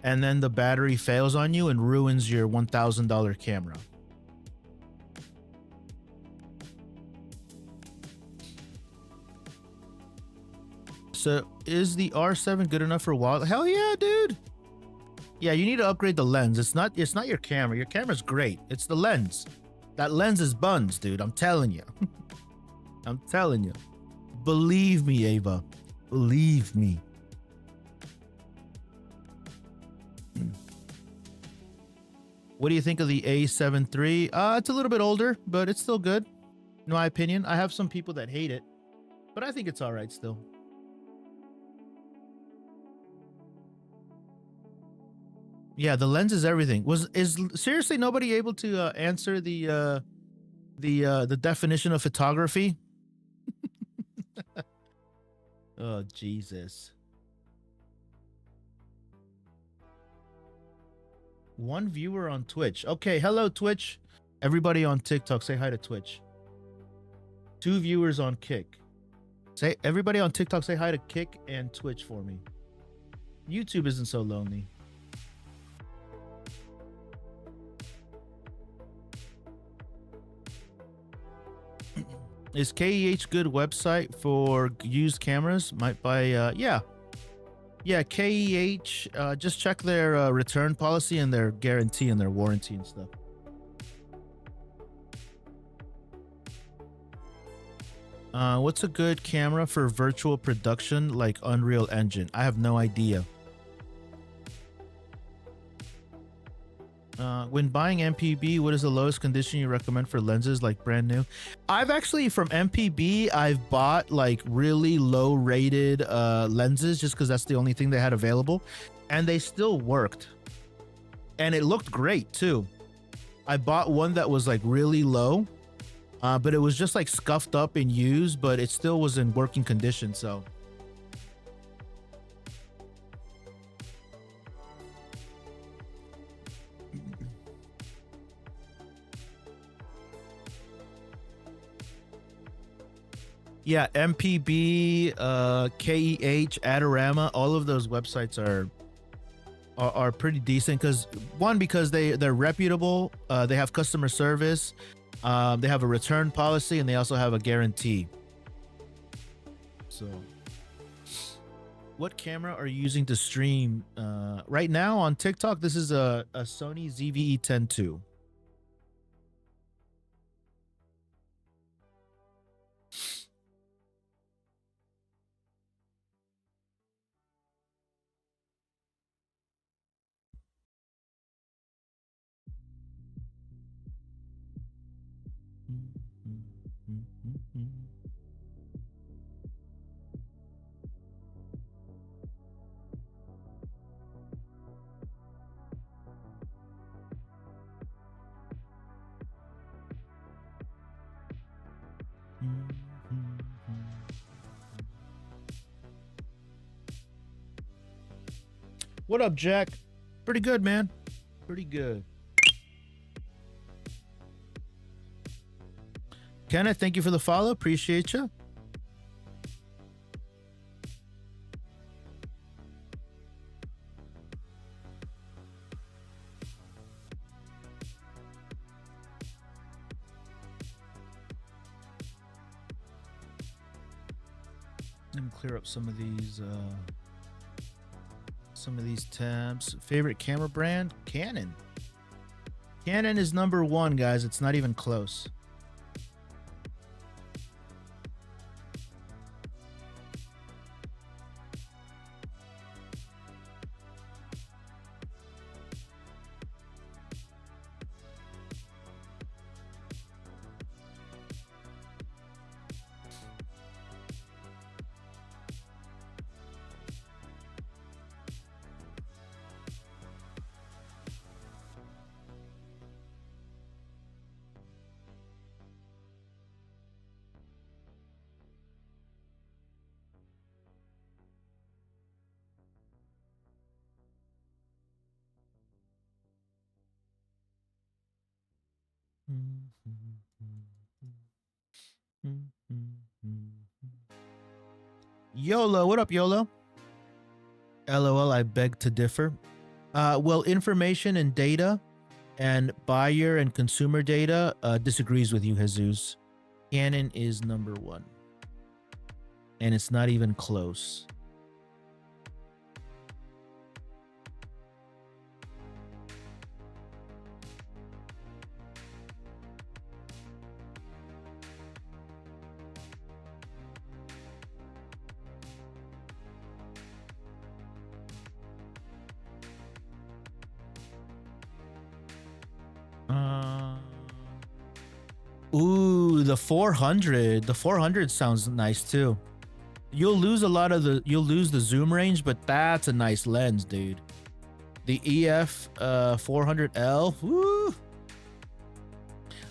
Speaker 1: and then the battery fails on you and ruins your $1,000 camera. So is the R7 good enough for wild? Hell yeah, dude. Yeah, you need to upgrade the lens. It's not your camera. Your camera's great. It's the lens. That lens is buns, dude. I'm telling you. I'm telling you. Believe me, Ava. Believe me. What do you think of the A7 III? It's a little bit older, but it's still good, in my opinion. I have some people that hate it, but I think it's all right still. Yeah, the lens is everything. Is seriously nobody able to answer the definition of photography? Oh, Jesus. One viewer on Twitch. Okay, hello Twitch. Everybody on TikTok, say hi to Twitch. 2 viewers on Kick. Say everybody on TikTok, say hi to Kick and Twitch for me. YouTube isn't so lonely. Is KEH good website for used cameras? Might buy Yeah, KEH, just check their return policy and their guarantee and their warranty and stuff. What's a good camera for virtual production like Unreal Engine? I have no idea. When buying MPB, what is the lowest condition you recommend for lenses like brand new? I've actually, from MPB, I've bought like really low rated lenses just because that's the only thing they had available, and they still worked. And it looked great too. I bought one that was like really low, but it was just like scuffed up and used, but it still was in working condition, so. Yeah, MPB, KEH, Adorama, all of those websites are pretty decent because they're reputable, they have customer service, they have a return policy, and they also have a guarantee. So What camera are you using to stream? Right now on TikTok, this is a Sony ZV-E10 II. What up, Jack? Pretty good, man. Pretty good. Kenneth, thank you for the follow. Appreciate you. Let me clear up some of these tabs. Favorite camera brand? Canon. Canon is number one, guys. It's not even close. YOLO, what up, YOLO? LOL, I beg to differ. Well, information and data and buyer and consumer data disagrees with you, Jesus. Canon is number one. And it's not even close. Ooh, the 400. The 400 sounds nice too. You'll lose the zoom range, but that's a nice lens, dude. The EF 400L. Woo!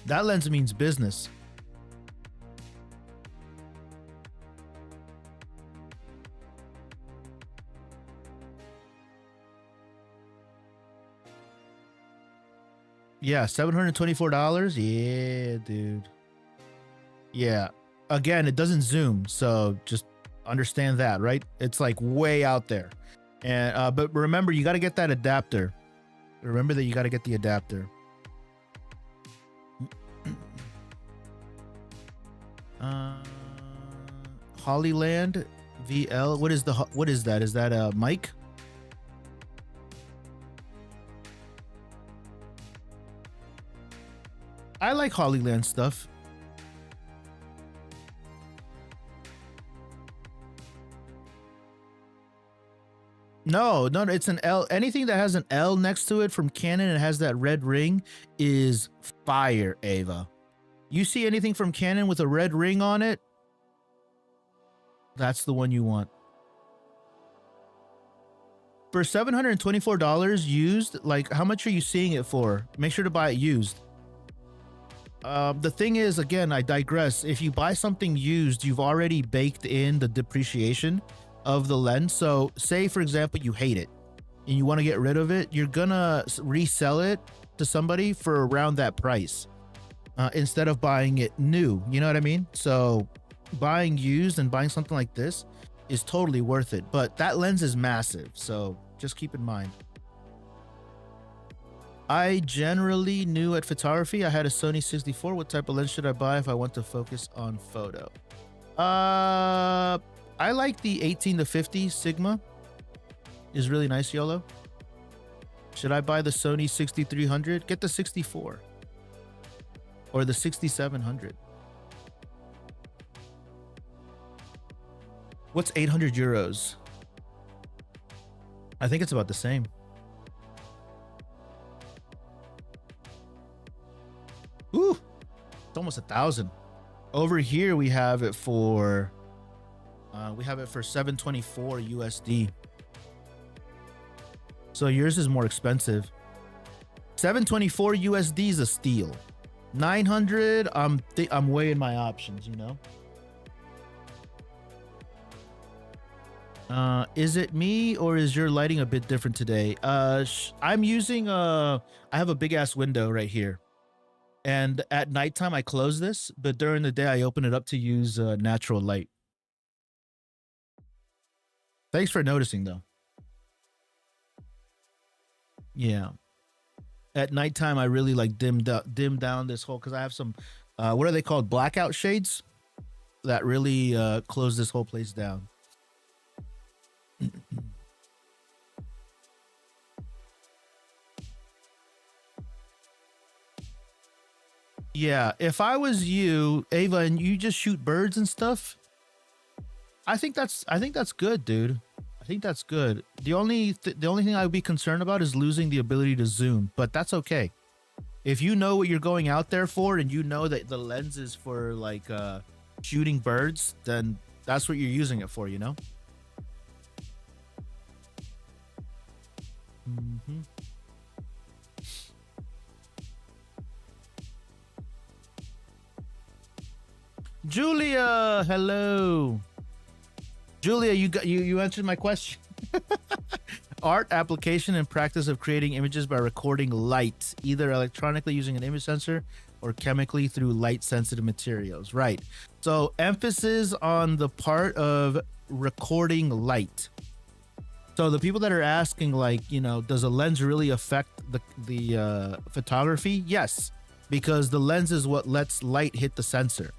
Speaker 1: That lens means business. Yeah, $724. Yeah, dude. Yeah. Again, it doesn't zoom, so just understand that, right? It's like way out there. And but remember, you got to get that adapter. Remember that you got to get the adapter. Hollyland VL. What is that? Is that a mic? I like Hollyland stuff. No, it's an L. Anything that has an L next to it from Canon and has that red ring is fire, Ava. You see anything from Canon with a red ring on it? That's the one you want. For $724 used, like how much are you seeing it for? Make sure to buy it used. The thing is, again, I digress. If you buy something used, you've already baked in the depreciation of the lens. So say, for example, you hate it and you want to get rid of it, you're gonna resell it to somebody for around that price instead of buying it new. You know what I mean? So buying used and buying something like this is totally worth it. But that lens is massive, so just keep in mind. I generally knew at photography. I had a Sony 64. What type of lens should I buy if I want to focus on photo? I like the 18 to 50 Sigma. Is really nice, YOLO. Should I buy the Sony 6300? Get the 64 or the 6700. What's 800 euros? I think it's about the same. Ooh, it's almost 1,000. Over here we have it for 724 USD. So yours is more expensive. 724 USD is a steal. 900, I'm weighing my options, you know. Is it me or is your lighting a bit different today? I'm using I have a big ass window right here. And at nighttime I close this, but during the day I open it up to use natural light. Thanks for noticing though. Yeah. At nighttime, I really like dim down this whole, because I have some, what are they called? Blackout shades that really close this whole place down. Yeah, if I was you, Ava, and you just shoot birds and stuff, I think that's good, dude. I think that's good. The only thing I would be concerned about is losing the ability to zoom, but that's okay. If you know what you're going out there for and you know that the lens is for like shooting birds, then that's what you're using it for, you know? Mm-hmm. Julia, hello. Julia, you answered my question. Art, application, and practice of creating images by recording light, either electronically using an image sensor or chemically through light-sensitive materials. Right. So emphasis on the part of recording light. So the people that are asking, like, you know, does a lens really affect the photography? Yes, because the lens is what lets light hit the sensor.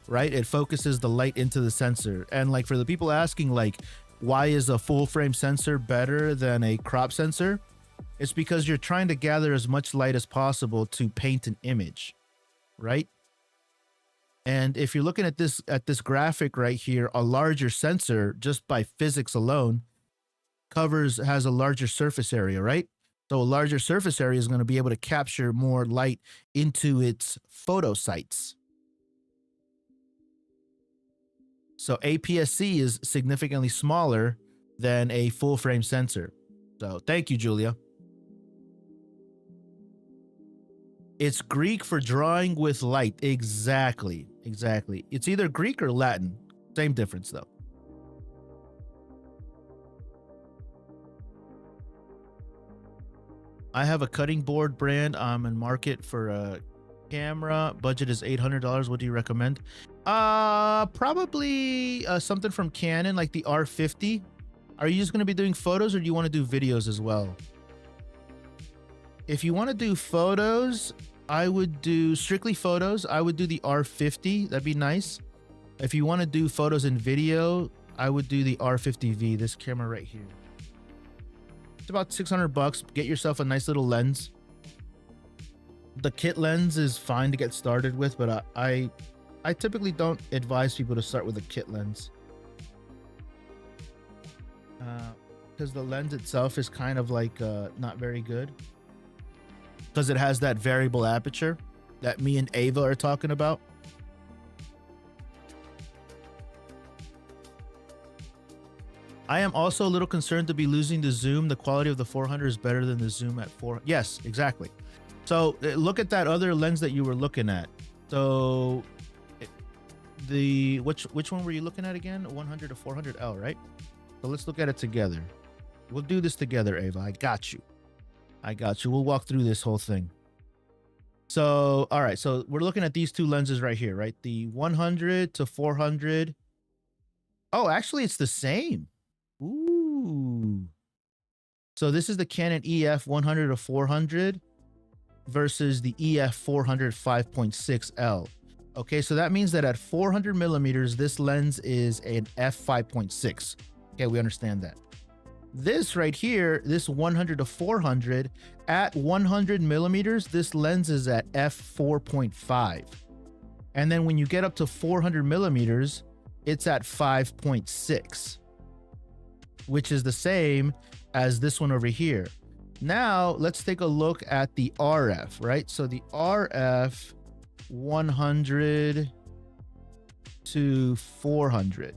Speaker 1: Right? It focuses the light into the sensor. And like for the people asking, like, why is a full frame sensor better than a crop sensor? It's because you're trying to gather as much light as possible to paint an image, right? And if you're looking at this graphic right here, a larger sensor, just by physics alone, has a larger surface area, right? So a larger surface area is going to be able to capture more light into its photo sites. So APS-C is significantly smaller than a full frame sensor. So thank you, Julia. It's Greek for drawing with light. Exactly. Exactly. It's either Greek or Latin. Same difference though. I have a cutting board brand. I'm in market for a camera. Budget is $800. What do you recommend? Probably something from Canon, like the R50. Are you just going to be doing photos or do you want to do videos as well? If you want to do photos, I would do strictly photos. I would do the R50. That'd be nice. If you want to do photos and video, I would do the R50V, this camera right here. It's about $600. Get yourself a nice little lens. The kit lens is fine to get started with, but I typically don't advise people to start with a kit lens. Because the lens itself is kind of like not very good. Because it has that variable aperture that me and Ava are talking about. I am also a little concerned to be losing the zoom. The quality of the 400 is better than the zoom at 4. Yes, exactly. So look at that other lens that you were looking at. So which one were you looking at again? 100 to 400L, right? So let's look at it together. We'll do this together, Ava. I got you. I got you. We'll walk through this whole thing. So, all right. So we're looking at these two lenses right here, right? The 100 to 400. Oh, actually, it's the same. Ooh. So this is the Canon EF 100 to 400 versus the EF 400 5.6L. Okay, so that means that at 400 millimeters, this lens is an f5.6. Okay, we understand that. This right here, this 100 to 400, at 100 millimeters, this lens is at f4.5. And then when you get up to 400 millimeters, it's at 5.6, which is the same as this one over here. Now, let's take a look at the RF, right? So the RF 100 to 400.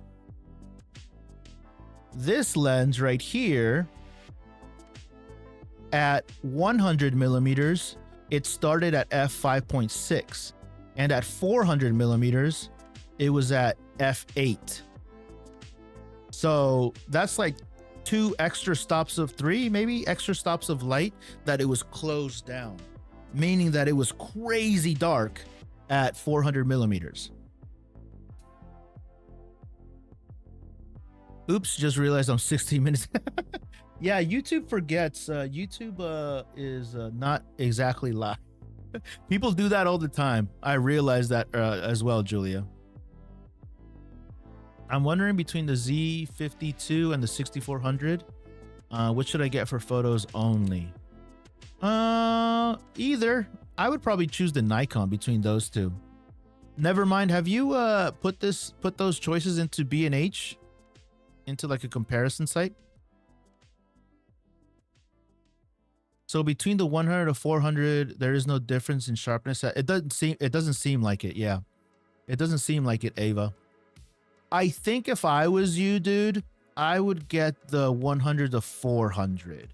Speaker 1: This lens right here at 100 millimeters, it started at f5.6. And at 400 millimeters, it was at f8. So that's like 2 extra stops of 3, maybe extra stops of light that it was closed down, meaning that it was crazy dark at 400 millimeters. Oops, just realized I'm 16 minutes. Yeah, YouTube forgets. YouTube is not exactly live. People do that all the time. I realize that as well, Julia. I'm wondering between the Z52 and the 6400, what should I get for photos only? Either. I would probably choose the Nikon between those two. Never mind. Have you put those choices into B&H, into like a comparison site? So between the 100 to 400, there is no difference in sharpness. It doesn't seem like it. Yeah, it doesn't seem like it, Ava. I think if I was you, dude, I would get the 100 to 400.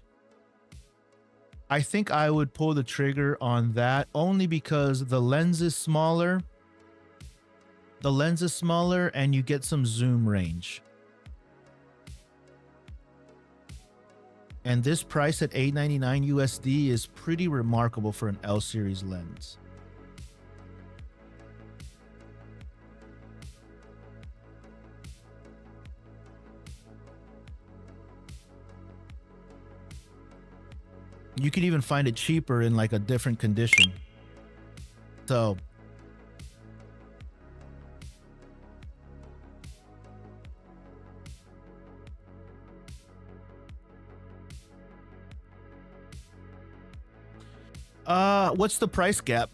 Speaker 1: I think I would pull the trigger on that only because the lens is smaller. The lens is smaller and you get some zoom range. And this price at $899 USD is pretty remarkable for an L series lens. You could even find it cheaper in like a different condition. So what's the price gap?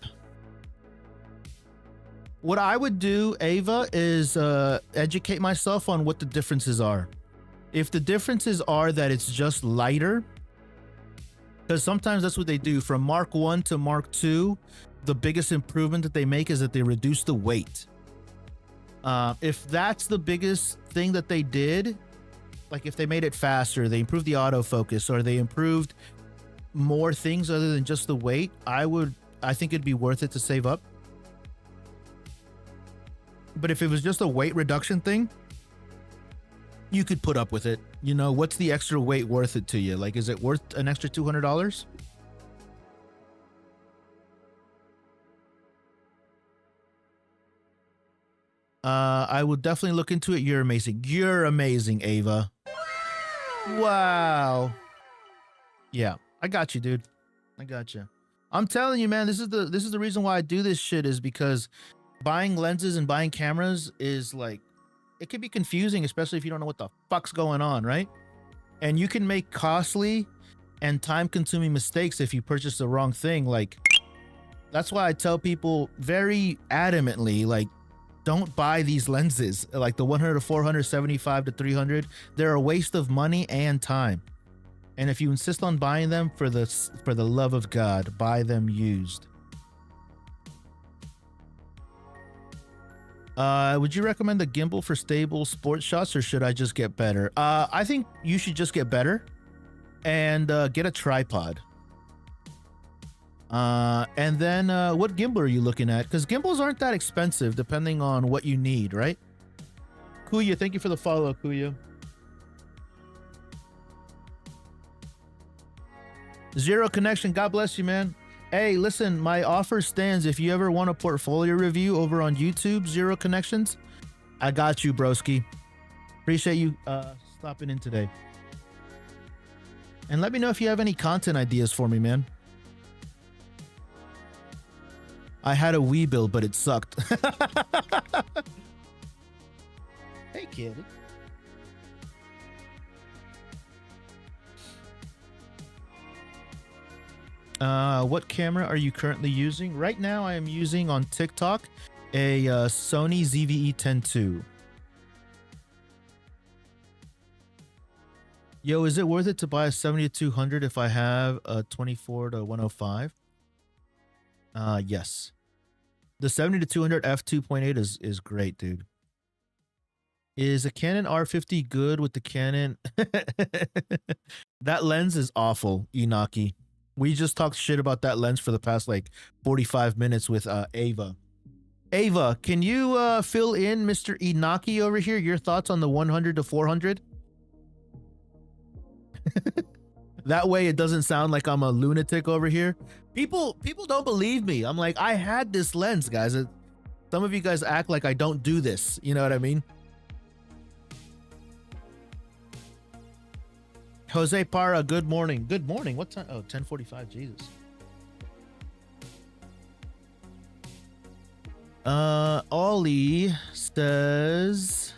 Speaker 1: What I would do, Ava, is educate myself on what the differences are. If the differences are that it's just lighter, because sometimes that's what they do. From Mark 1 to Mark 2, the biggest improvement that they make is that they reduce the weight. If that's the biggest thing that they did, like if they made it faster, they improved the autofocus, or they improved more things other than just the weight, I think it'd be worth it to save up. But if it was just a weight reduction thing, you could put up with it. You know, what's the extra weight worth it to you? Like, is it worth an extra $200? I will definitely look into it. You're amazing. You're amazing, Ava. Wow. Yeah, I got you, dude. I got you. I'm telling you, man, this is the reason why I do this shit, is because buying lenses and buying cameras is like, it can be confusing, especially if you don't know what the fuck's going on, right? And you can make costly and time-consuming mistakes if you purchase the wrong thing. Like, that's why I tell people very adamantly, like, don't buy these lenses, like the 100 to 400, 75 to 300. They're a waste of money and time. And if you insist on buying them, for the love of God, buy them used. Would you recommend the gimbal for stable sports shots, or should I just get better? I think you should just get better and get a tripod. And then what gimbal are you looking at? Because gimbals aren't that expensive depending on what you need, right? Kuya, thank you for the follow, Kuya. Zero connection. God bless you, man. Hey, listen, my offer stands. If you ever want a portfolio review over on YouTube, Zero Connections, I got you, broski. Appreciate you stopping in today. And let me know if you have any content ideas for me, man. I had a Wii build, but it sucked. Hey, kid. What camera are you currently using? Right now, I am using on TikTok a Sony ZV-E10 II. Yo, is it worth it to buy a 70-200 if I have a 24-105? Yes. The 70-200 f2.8 is great, dude. Is a Canon R50 good with the Canon? That lens is awful, Inaki. We just talked shit about that lens for the past like 45 minutes with Ava. Ava, can you fill in Mr. Inaki over here? Your thoughts on the 100-400? That way it doesn't sound like I'm a lunatic over here. People don't believe me. I'm like, I had this lens, guys. Some of you guys act like I don't do this. You know what I mean? Jose Parra, good morning. Good morning. What time? Oh, 10:45. Jesus. Ollie says,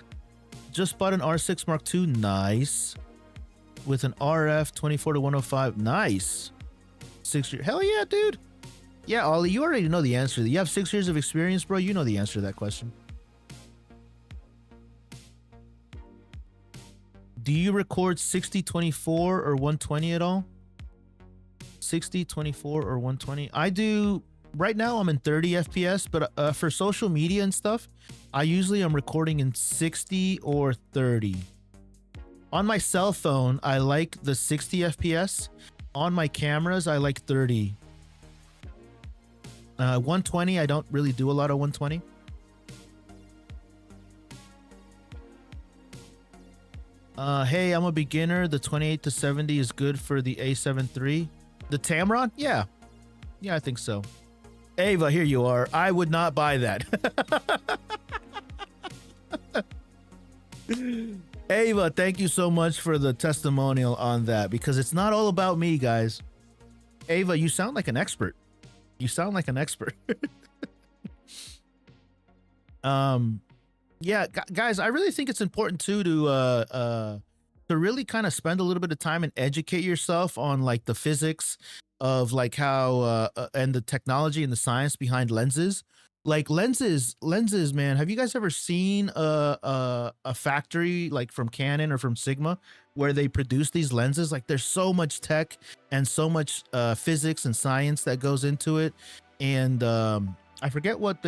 Speaker 1: just bought an R6 Mark II. Nice. With an RF 24-105. Nice. 6 years. Hell yeah, dude. Yeah, Ollie, you already know the answer. You have 6 years of experience, bro. You know the answer to that question. Do you record 60-24 or 120 at all? 60-24 or 120? I do. Right now I'm in 30 FPS, but for social media and stuff, I usually am recording in 60 or 30. On my cell phone, I like the 60 FPS. On my cameras, I like 30. 120, I don't really do a lot of 120. Hey, I'm a beginner. The 28-70 is good for the A7 III. The Tamron? Yeah. Yeah, I think so. Ava, here you are. I would not buy that. Ava, thank you so much for the testimonial on that, because it's not all about me, guys. Ava, you sound like an expert. You sound like an expert. Yeah, guys, I really think it's important too to really kind of spend a little bit of time and educate yourself on like the physics of like how and the technology and the science behind lenses. Like lenses, man. Have you guys ever seen a factory like from Canon or from Sigma where they produce these lenses? Like there's so much tech and so much physics and science that goes into it. And I forget what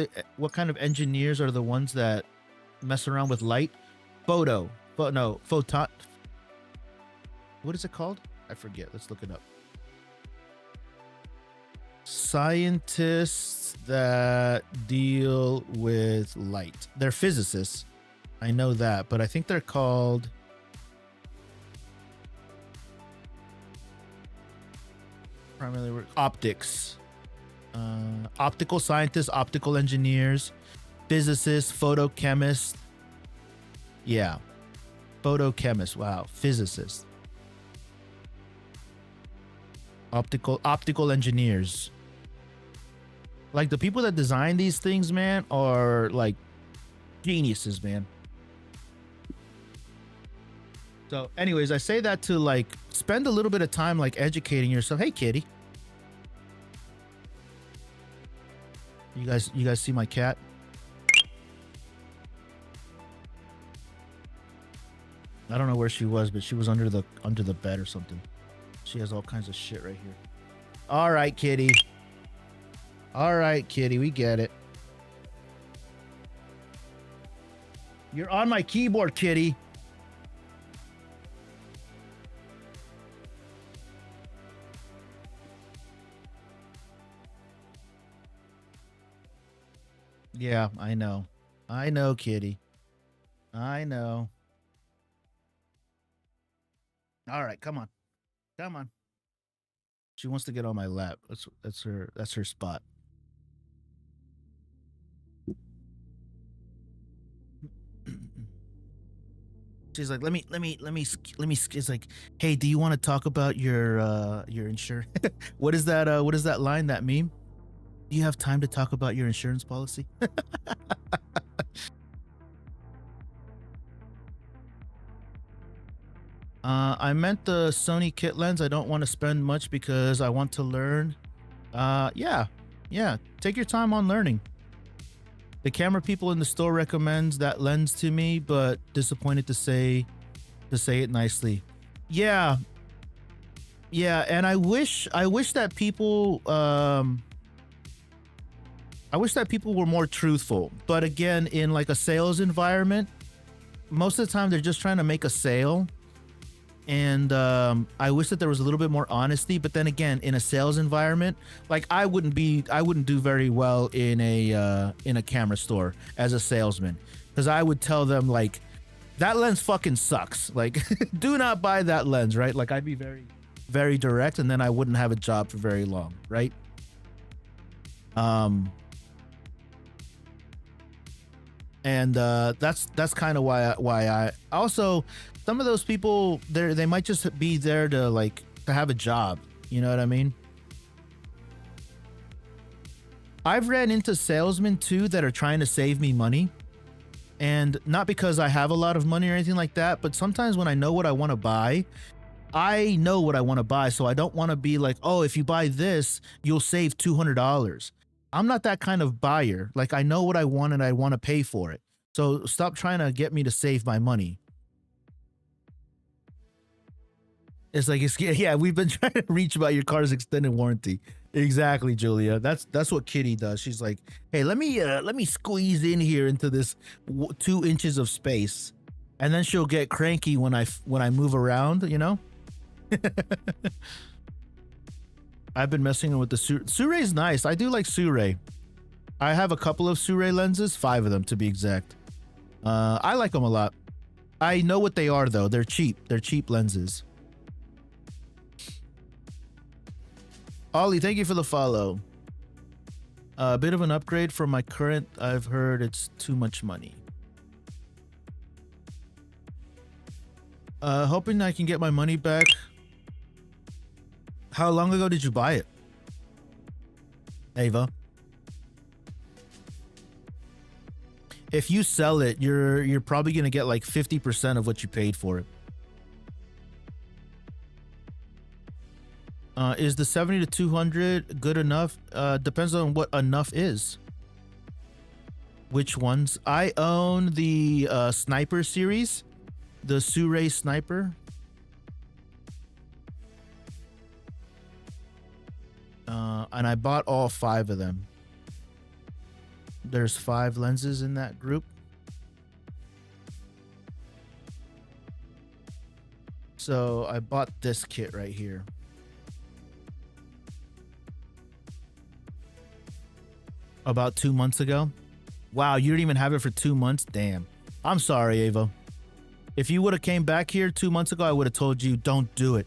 Speaker 1: kind of engineers are the ones that mess around with light. Photon. What is it called? I forget. Let's look it up. Scientists that deal with light. They're physicists. I know that, but I think they're called primarily optics. Optical scientists, optical engineers, physicists, photochemists. Yeah. Photochemists. Wow. Physicists. Optical engineers. Like the people that design these things, man, are like geniuses, man. So anyways, I say that to like spend a little bit of time like educating yourself. Hey, kitty. You guys see my cat? I don't know where she was, but she was under the bed or something. She has all kinds of shit right here. All right, kitty. All right, kitty, we get it. You're on my keyboard, kitty. Yeah, I know. I know, kitty. I know. All right, come on. Come on. She wants to get on my lap. That's her spot. She's like, let me. It's like, hey, do you want to talk about your insurance? What is that line, that meme? Do you have time to talk about your insurance policy? I meant the Sony kit lens. I don't want to spend much because I want to learn. Yeah. Take your time on learning. The camera people in the store recommends that lens to me, but disappointed to say it nicely. Yeah. And I wish that people were more truthful. But again, in like a sales environment, most of the time they're just trying to make a sale. And I wish that there was a little bit more honesty. But then again, in a sales environment, like I wouldn't do very well in a camera store as a salesman, because I would tell them like, that lens fucking sucks. Like, do not buy that lens, right? Like, I'd be very, very direct, and then I wouldn't have a job for very long, right? And that's kind of why I also, some of those people they might just be there to have a job, you know what I mean? I've ran into salesmen too that are trying to save me money, and not because I have a lot of money or anything like that, but sometimes when I know what I want to buy, so I don't want to be like, oh, if you buy this you'll save $200. I'm not that kind of buyer. Like, I know what I want and I want to pay for it. So stop trying to get me to save my money. It's like, yeah, we've been trying to reach about your car's extended warranty. Exactly, Julia. That's what Kitty does. She's like, hey, let me squeeze in here into this 2 inches of space, and then she'll get cranky when I move around, you know. I've been messing with the Surei's nice. I do like Surei. I have a couple of Surei lenses, 5 of them to be exact. I like them a lot. I know what they are though. They're cheap. They're cheap lenses. Ollie, thank you for the follow. A bit of an upgrade from my current. I've heard it's too much money. Hoping I can get my money back. How long ago did you buy it, Ava? If you sell it, you're probably gonna get like 50% of what you paid for it. Is the 70 to 200 good enough? Depends on what enough is. Which ones? I own the Sniper series, the Surei Sniper. And I bought all 5 of them. There's 5 lenses in that group. So I bought this kit right here. About 2 months ago. Wow, you didn't even have it for 2 months? Damn. I'm sorry, Ava. If you would have came back here 2 months ago, I would have told you, don't do it.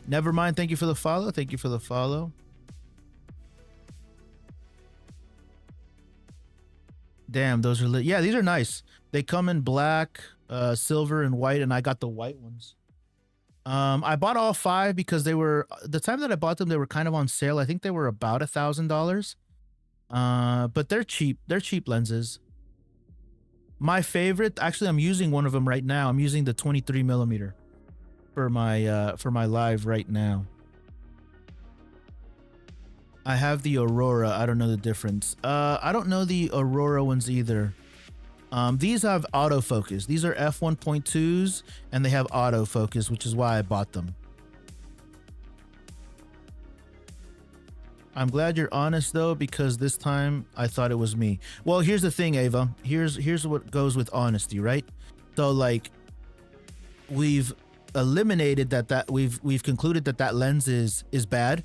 Speaker 1: Never mind. Thank you for the follow. Thank you for the follow. Damn, those are lit. Yeah, these are nice. They come in black, silver, and white, and I got the white ones. I bought all 5 because they were, the time that I bought them, they were kind of on sale. I think they were about $1,000. But they're cheap. They're cheap lenses. My favorite, actually, I'm using one of them right now. I'm using the 23 millimeter for my live right now. I have the Aurora. I don't know the difference. I don't know the Aurora ones either. These have autofocus. These are f1.2s and they have autofocus, which is why I bought them. I'm glad you're honest though, because this time I thought it was me. Well, here's the thing, Ava. Here's what goes with honesty, right? So like, we've eliminated that we've concluded that lens is bad,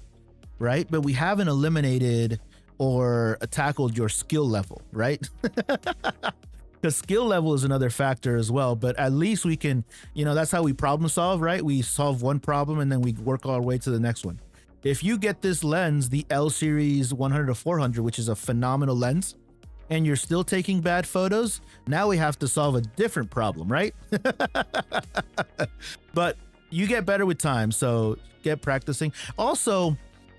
Speaker 1: right? But we haven't eliminated or tackled your skill level, right? Because skill level is another factor as well, but at least we can, you know, that's how we problem solve, right? We solve one problem and then we work our way to the next one. If you get this lens, the L series 100 to 400, which is a phenomenal lens, and you're still taking bad photos, now we have to solve a different problem, right? But You get better with time, so get practicing. Also,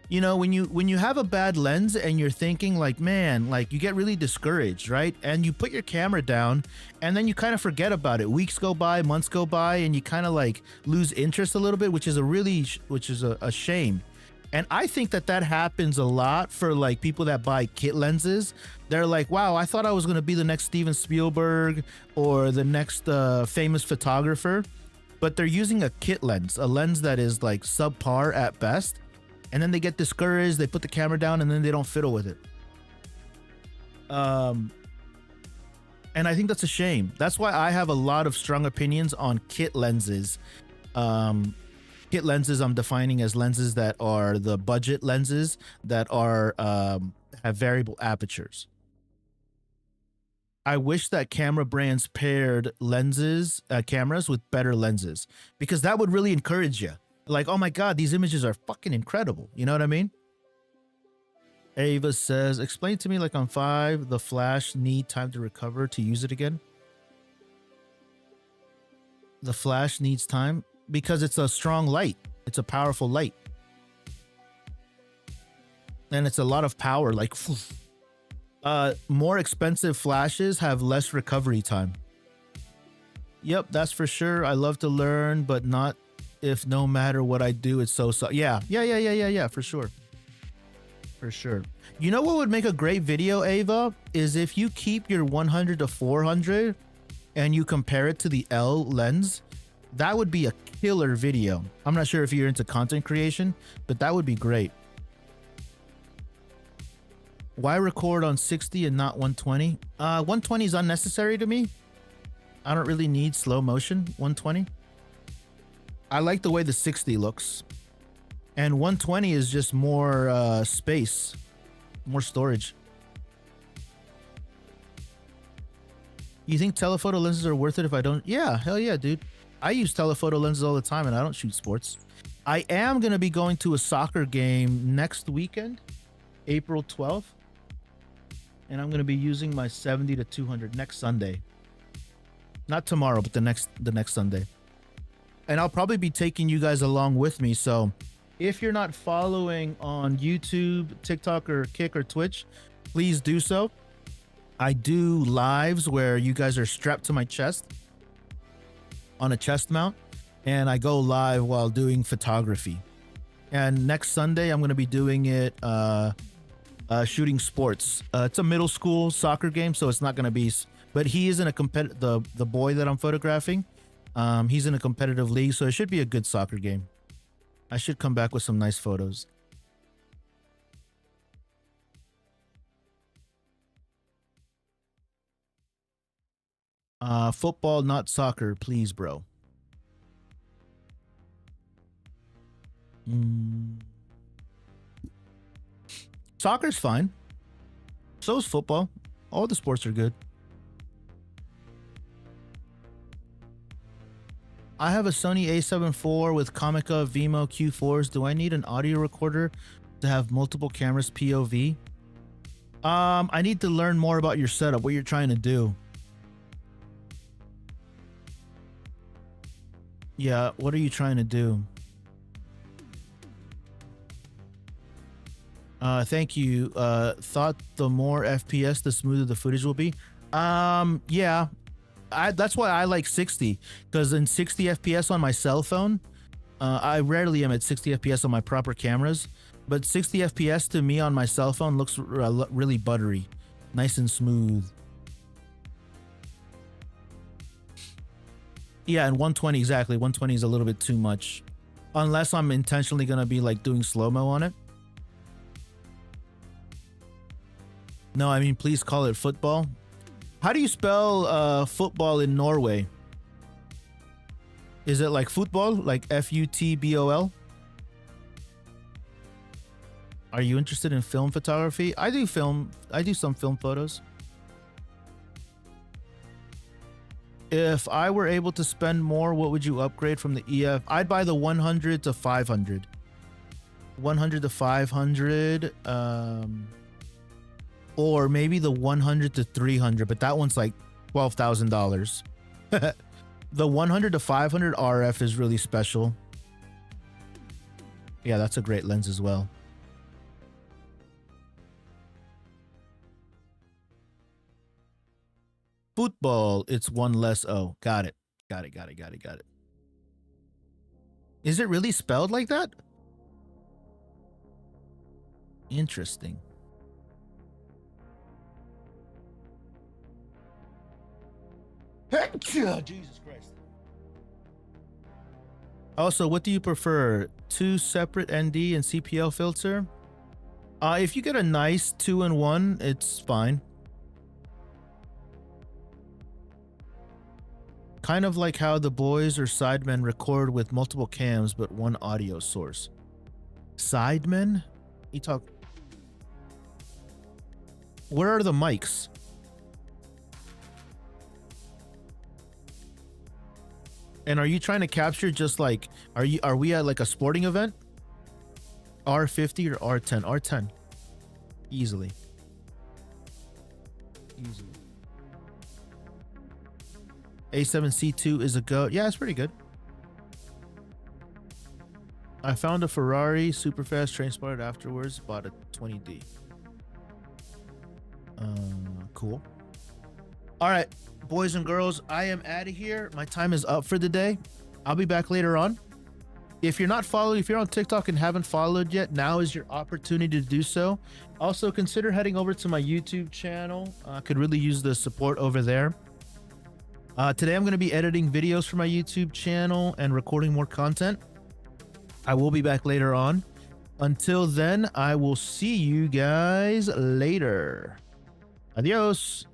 Speaker 1: you know, when you have a bad lens and you're thinking like, man, like you get really discouraged, right? And you put your camera down and then you kind of forget about it. Weeks go by, months go by, and you kind of like lose interest a little bit, which is a shame. And I think that happens a lot for like people that buy kit lenses. They're like, wow, I thought I was going to be the next Steven Spielberg or the next famous photographer, but they're using a kit lens, a lens that is like subpar at best. And then they get discouraged, they put the camera down, and then they don't fiddle with it. And I think that's a shame. That's why I have a lot of strong opinions on kit lenses. Kit lenses I'm defining as lenses that are the budget lenses that are have variable apertures. I wish that camera brands paired cameras with better lenses, because that would really encourage you. Like, oh my God, these images are fucking incredible. You know what I mean? Ava says, explain to me, like on 5, the flash need time to recover to use it again. The flash needs time because it's a strong light. It's a powerful light. And it's a lot of power, like more expensive flashes have less recovery time. Yep, that's for sure. I love to learn, but not if no matter what I do, it's so. Yeah, for sure. For sure. You know what would make a great video, Ava, is if you keep your 100 to 400 and you compare it to the L lens. That would be a killer video. I'm not sure if you're into content creation, but that would be great. Why record on 60 and not 120? 120 is unnecessary to me. I don't really need slow motion 120. I like the way the 60 looks. And 120 is just more space, more storage. You think telephoto lenses are worth it if I don't? Yeah, hell yeah, dude. I use telephoto lenses all the time and I don't shoot sports. I am going to be going to a soccer game next weekend, April 12th. And I'm going to be using my 70 to 200 next Sunday. Not tomorrow, but the next Sunday. And I'll probably be taking you guys along with me. So if you're not following on YouTube, TikTok, or Kick, or Twitch, please do so. I do lives where you guys are strapped to my chest on a chest mount, and I go live while doing photography. And next Sunday, I'm going to be doing it shooting sports. It's a middle school soccer game, so it's not going to be... But he is in a the boy that I'm photographing, he's in a competitive league, so it should be a good soccer game. I should come back with some nice photos. Football, not soccer, please, bro. Soccer's fine. So is football. All the sports are good. I have a Sony a7 IV with Comica Vimo Q4s. Do I need an audio recorder to have multiple cameras POV? I need to learn more about your setup, what you're trying to do. Yeah, what are you trying to do? Thank you. Thought the more FPS, the smoother the footage will be. Yeah. That's why I like 60, because in 60 FPS on my cell phone, I rarely am at 60 FPS on my proper cameras, but 60 FPS to me on my cell phone looks really buttery, nice and smooth. Yeah, and 120, exactly. 120 is a little bit too much, unless I'm intentionally going to be like doing slow-mo on it. No, I mean, please call it football. How do you spell football in Norway? Is it like football, like FUTBOL? Are you interested in film photography? I do some film photos. If I were able to spend more, what would you upgrade from the EF? I'd buy the 100 to 500. 100 to 500. Or maybe the 100 to 300, but that one's like $12,000. The 100 to 500 RF is really special. Yeah, that's a great lens as well. Football, it's one less O. Got it. Got it. Is it really spelled like that? Interesting. Jesus Christ. Also, what do you prefer? 2 separate ND and CPL filter? If you get a nice 2-in-1, it's fine. Kind of like how the boys or sidemen record with multiple cams but one audio source. Sidemen? You talk. Where are the mics? And are you trying to capture just like, are we at like a sporting event? R50 or R10? R10. Easily. A7C2 is a go. Yeah, it's pretty good. I found a Ferrari super fast, train spotted afterwards, bought a 20D. Cool. All right, boys and girls, I am out of here. My time is up for the day. I'll be back later on. If you're not following, if you're on TikTok and haven't followed yet, now is your opportunity to do so. Also, consider heading over to my YouTube channel. I could really use the support over there. Today, I'm going to be editing videos for my YouTube channel and recording more content. I will be back later on. Until then, I will see you guys later. Adios.